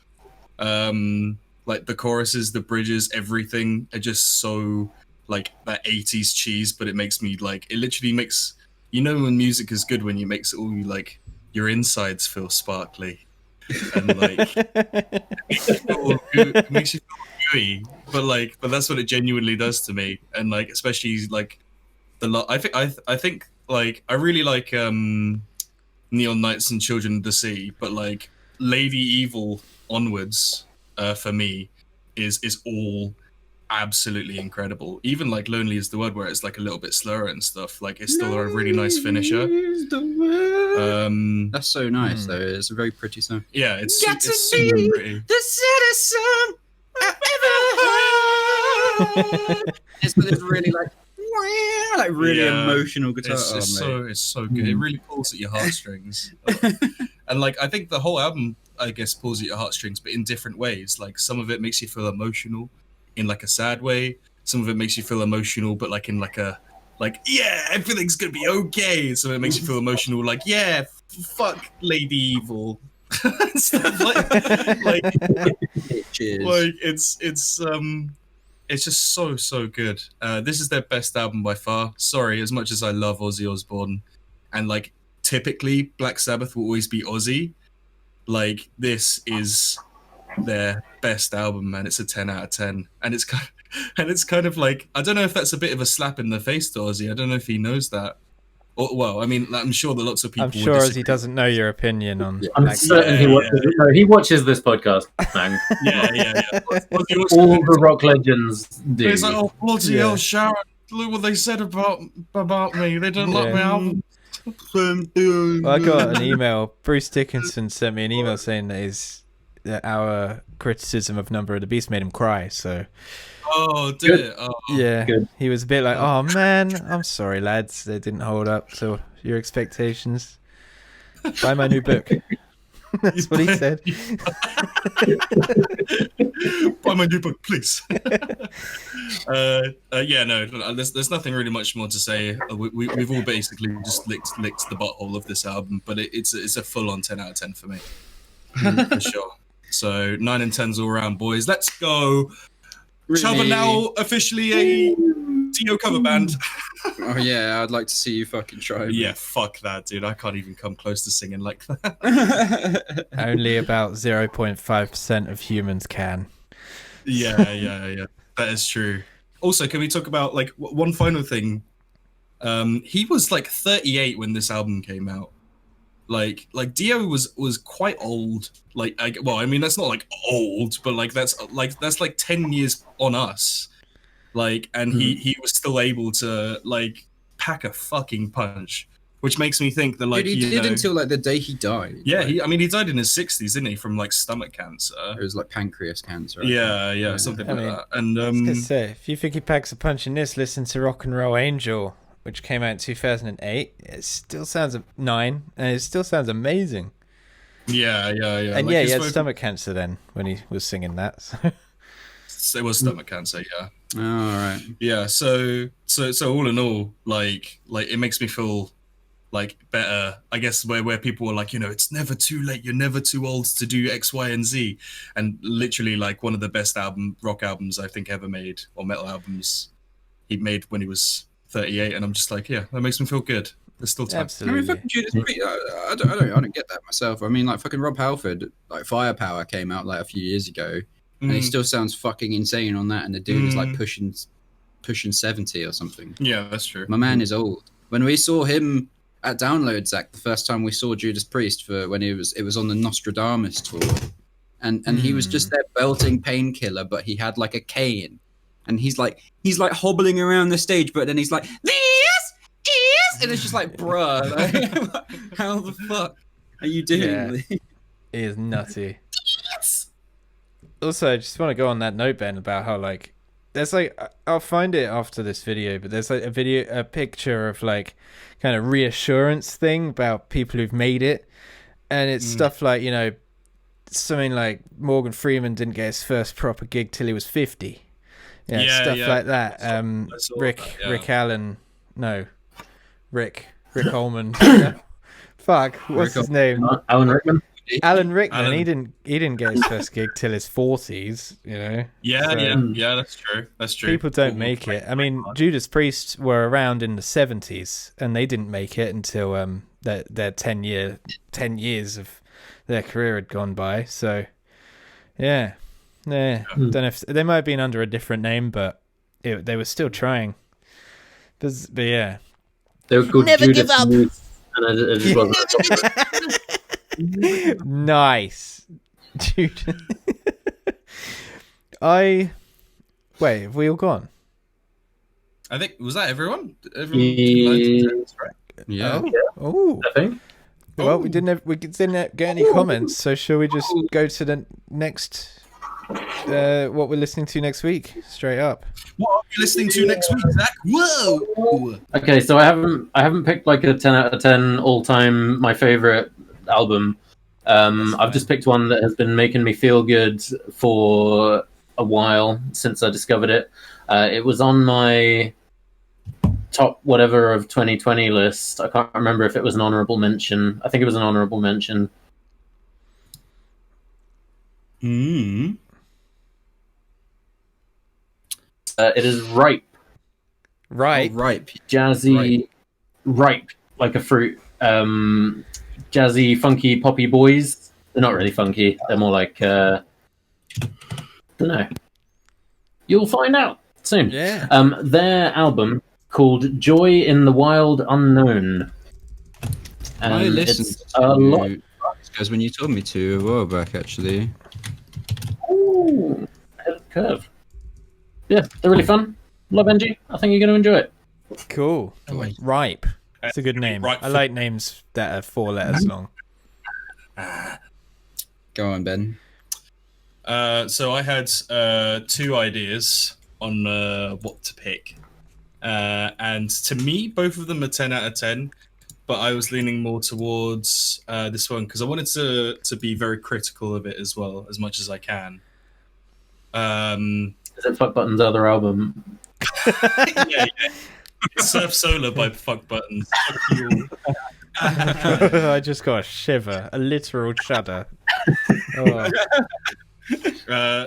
Like the choruses, the bridges, everything are just so like that 80s cheese, but it makes me like, it literally makes, you know when music is good when it makes all like your insides feel sparkly and like it makes you feel gooey, but that's what it genuinely does to me, and like especially like I think like I really like Neon Knights and Children of the Sea, but like Lady Evil onwards for me is all absolutely incredible. Even like Lonely is the Word, where it's like a little bit slower and stuff, like it's still a really nice finisher. That's so nice though. It's a very pretty song. Yeah, it's super pretty. The citizen I've ever heard. It's really like really emotional guitar. It's so good. It really pulls at your heartstrings. And like I think the whole album, I guess, pulls at your heartstrings, but in different ways. Like some of it makes you feel emotional in like a sad way. Some of it makes you feel emotional, but like in like a yeah, everything's gonna be okay. So it makes you feel emotional, like yeah, fuck Lady Evil. Stuff like it's just so good. This is their best album by far. Sorry, as much as I love Ozzy Osbourne, and like typically Black Sabbath will always be Ozzy, like this is their best album, man. It's a 10 out of 10, and it's kind of like, I don't know if that's a bit of a slap in the face to Ozzy. I don't know if he knows that. Or, well, I mean, I'm sure that lots of people. I'm sure Ozzy doesn't know your opinion on. I'm certain he watches this podcast, man. yeah. All the rock legends do. He's like, oh bloody hell, Sharon! Look what they said about me. They don't like my album. Well, I got an email. Bruce Dickinson sent me an email saying that our criticism of Number of the Beast made him cry. So. Oh, did it? Oh, yeah, good. He was a bit like, "Oh man, I'm sorry, lads. They didn't hold up to your expectations. Buy my new book." That's what he said. Buy my new book, please. Yeah, no, there's nothing really much more to say. We've all basically just licked the butthole of this album, but it's a full-on 10 out of 10 for me, for sure. So 9 and 10s all around, boys. Let's go. Really? CHUB are now officially a Dio cover band. Oh yeah, I'd like to see you fucking try. Yeah, fuck that, dude. I can't even come close to singing like that. Only about 0.5% of humans can. Yeah. That is true. Also, can we talk about like one final thing? He was like 38 when this album came out. Like Dio was quite old. I mean that's not like old, but like that's like 10 years on us. Like, and he was still able to like pack a fucking punch, which makes me think that like dude, he did until like the day he died. Yeah, like, he died in his 60s, didn't he, from like stomach cancer? It was like pancreas cancer. Yeah, something like that. And I was gonna say, if you think he packs a punch in this, listen to Rock and Roll Angel, which came out in 2008. It still sounds 9, and it still sounds amazing. Yeah. And like he had stomach cancer then when he was singing that. So. It was stomach cancer, yeah. Oh, all right. Yeah, so all in all, like it makes me feel like better, I guess, where people are like, you know, it's never too late, you're never too old to do X, Y, and Z, and literally like one of the best rock albums I think ever made, or metal albums he made when he was 38, and I'm just like, yeah, that makes me feel good. There's still time. Absolutely. I mean, fucking Judas Priest, I don't get that myself. I mean, like fucking Rob Halford, like Firepower came out like a few years ago, and he still sounds fucking insane on that, and the dude is like pushing 70 or something. Yeah, that's true. My man is old. When we saw him at Download, Zach, the first time we saw Judas Priest for when it was on the Nostradamus tour, and he was just there belting Painkiller, but he had like a cane, and he's like hobbling around the stage, but then he's like this, and it's just like, bruh, like, how the fuck are you doing? Yeah. He is nutty. Also, I just want to go on that note, Ben, about how like there's like, I'll find it after this video, but there's like a picture of like kind of reassurance thing about people who've made it, and it's stuff like, you know, something like Morgan Freeman didn't get his first proper gig till he was 50. Stuff like that. Rick Ullman. Fuck, what's his name? Alan Rickman. Alan Rickman. He didn't get his first gig till his 40s. You know. Yeah, that's true. People don't make it. I mean, Judas Priest were around in the 70s, and they didn't make it until their 10 years of their career had gone by. So, yeah, Yeah, don't know if they might have been under a different name, but they were still trying. But yeah, They were called Never Judas give up. and it just wasn't. Nice, dude. Wait. Have we all gone? I think was that everyone. Yeah. Oh. I think. Well, we didn't get any comments, so shall we just go to the next? What we're listening to next week, straight up. What are you listening to next week, Zach? Whoa! Okay, so I haven't picked like a 10 out of 10 all time my favorite album. I've just picked one that has been making me feel good for a while since I discovered it. It was on my top whatever of 2020 list. I can't remember if it was an honorable mention. I think it was an honorable mention. It is Ripe. Ripe. Oh, ripe. Jazzy. Ripe, like a fruit. Jazzy, funky, poppy boys. They're not really funky. They're more like, don't know. You'll find out soon. Yeah. Their album called Joy in the Wild Unknown. And I listened it's to a lot. because when you told me to a while back, actually. Ooh, ahead of the curve. Yeah, they're really fun. Love NG. I think you're going to enjoy it. Cool. Ripe. It's a good name. I like names that are 4 letters long. Go on, Ben. So I had 2 ideas on what to pick. And to me, both of them are 10 out of 10. But I was leaning more towards this one because I wanted to be very critical of it as well, as much as I can. Is it Fuck Button's other album? yeah. It's Surf Solar by Fuck Buttons. Fuck you all. I just got a shiver, a literal shudder. Oh.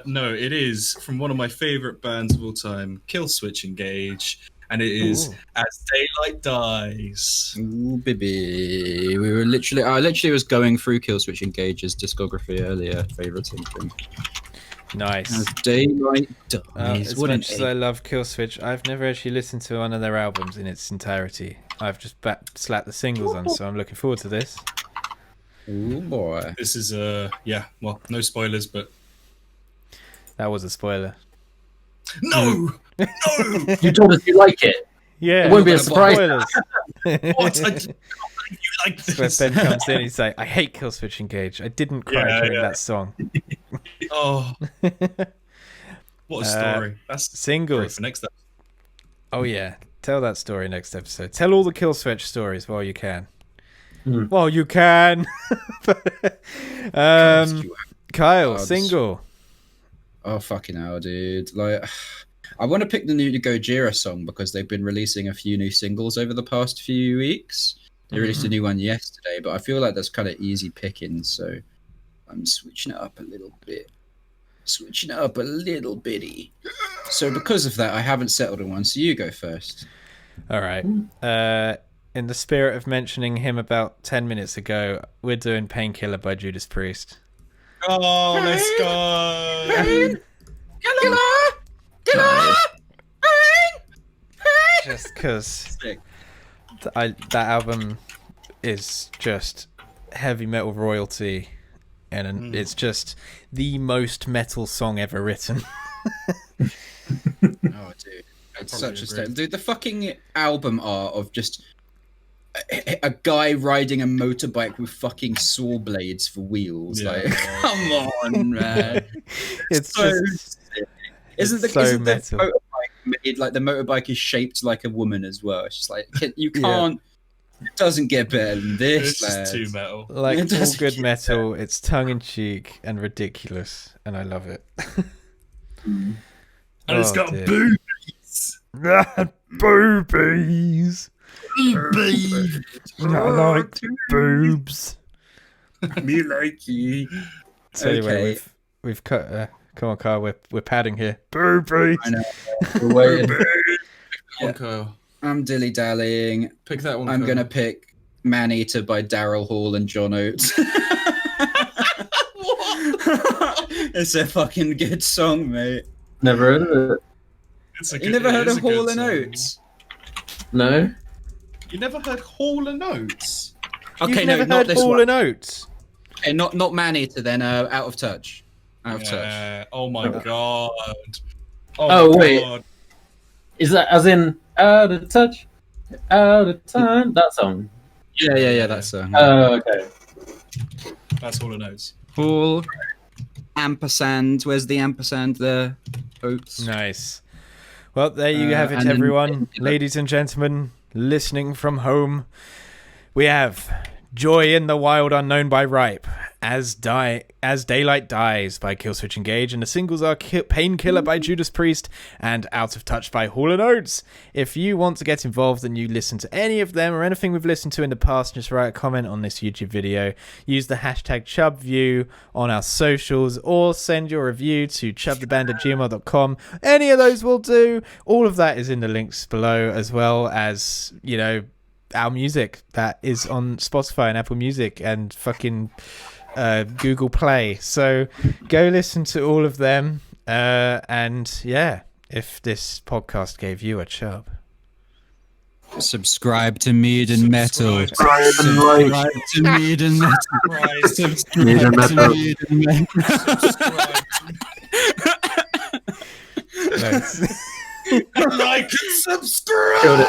No, it is from one of my favorite bands of all time, Killswitch Engage, and it is As Daylight Dies. Ooh, baby. I literally was going through Killswitch Engage's discography earlier, favoriting them. Nice. As Daylight Dies. As much as I love Killswitch, I've never actually listened to one of their albums in its entirety. I've just slapped the singles on, so I'm looking forward to this. Oh boy. This is well, no spoilers, but that was a spoiler. No! No! You told us you like it. Yeah. It won't be a surprise. Spoilers. What? I didn't believe you like this. Where Ben comes in, he's like, I hate Killswitch Engage. I didn't cry during that song. Oh. What a story. That's singles. for next episode. Oh, yeah. Tell that story next episode. Tell all the Killswitch stories while you can. While you can. Kyle, single. Oh, fucking hell, dude. Like, I want to pick the new Gojira song because they've been releasing a few new singles over the past few weeks. They released a new one yesterday, but I feel like that's kind of easy picking, so I'm switching it up a little bit. Switching it up a little bitty. So because of that, I haven't settled on one, so you go first. All right. In the spirit of mentioning him about 10 minutes ago, we're doing Painkiller by Judas Priest. Oh, let's go! Just because that album is just heavy metal royalty, and it's just the most metal song ever written. Oh, dude. It's such a step. Dude, the fucking album art of just a guy riding a motorbike with fucking saw blades for wheels. Yeah. Like, come on, man. It's so just sick. Isn't the motorbike made like the motorbike is shaped like a woman as well? It's just like you can't. It doesn't get better than this. It's just too metal. Like all good metal, it's tongue in cheek and ridiculous, and I love it. And it's got boobies. Boobies. Boobies. I like boobs. Me like you. So anyway, we've cut. Come on, Carl. We're padding here. Boobies. I know. We're waiting. Yeah. I'm dilly dallying. Pick that one. I'm gonna pick Man Eater by Daryl Hall and John Oates. It's a fucking good song, mate. Never heard of it. You never heard of Hall and Oates? No. You never heard Hall and Oates? Okay, You've no, never not heard this Hall one. and Oates? Okay, not Man Eater then. Out of Touch. Out of Touch. Oh my god. Oh, my wait. God. Is that as in out of touch, out of time? That song. Yeah, that's song. Oh, okay. That's Hall and Oates. Hall. Ampersand. Where's the ampersand there? Oates. Nice. Well, there you have it, and then- everyone. Ladies and gentlemen, listening from home, we have Joy in the Wild Unknown by Ripe, As Daylight Dies by Killswitch Engage, and the singles are Painkiller by Judas Priest and Out of Touch by Hall & Oates. If you want to get involved and you listen to any of them or anything we've listened to in the past, just write a comment on this YouTube video, use the hashtag CHUBView on our socials, or send your review to chubtheband@gmail.com. Any of those will do. All of that is in the links below, as well as, you know, our music that is on Spotify and Apple Music and fucking Google Play. So go listen to all of them. And yeah, if this podcast gave you a chub, Subscribe to Mead and Metal. Subscribe to Mead and Metal. Subscribe to Mead and Metal. nice. Like and subscribe. Killed it.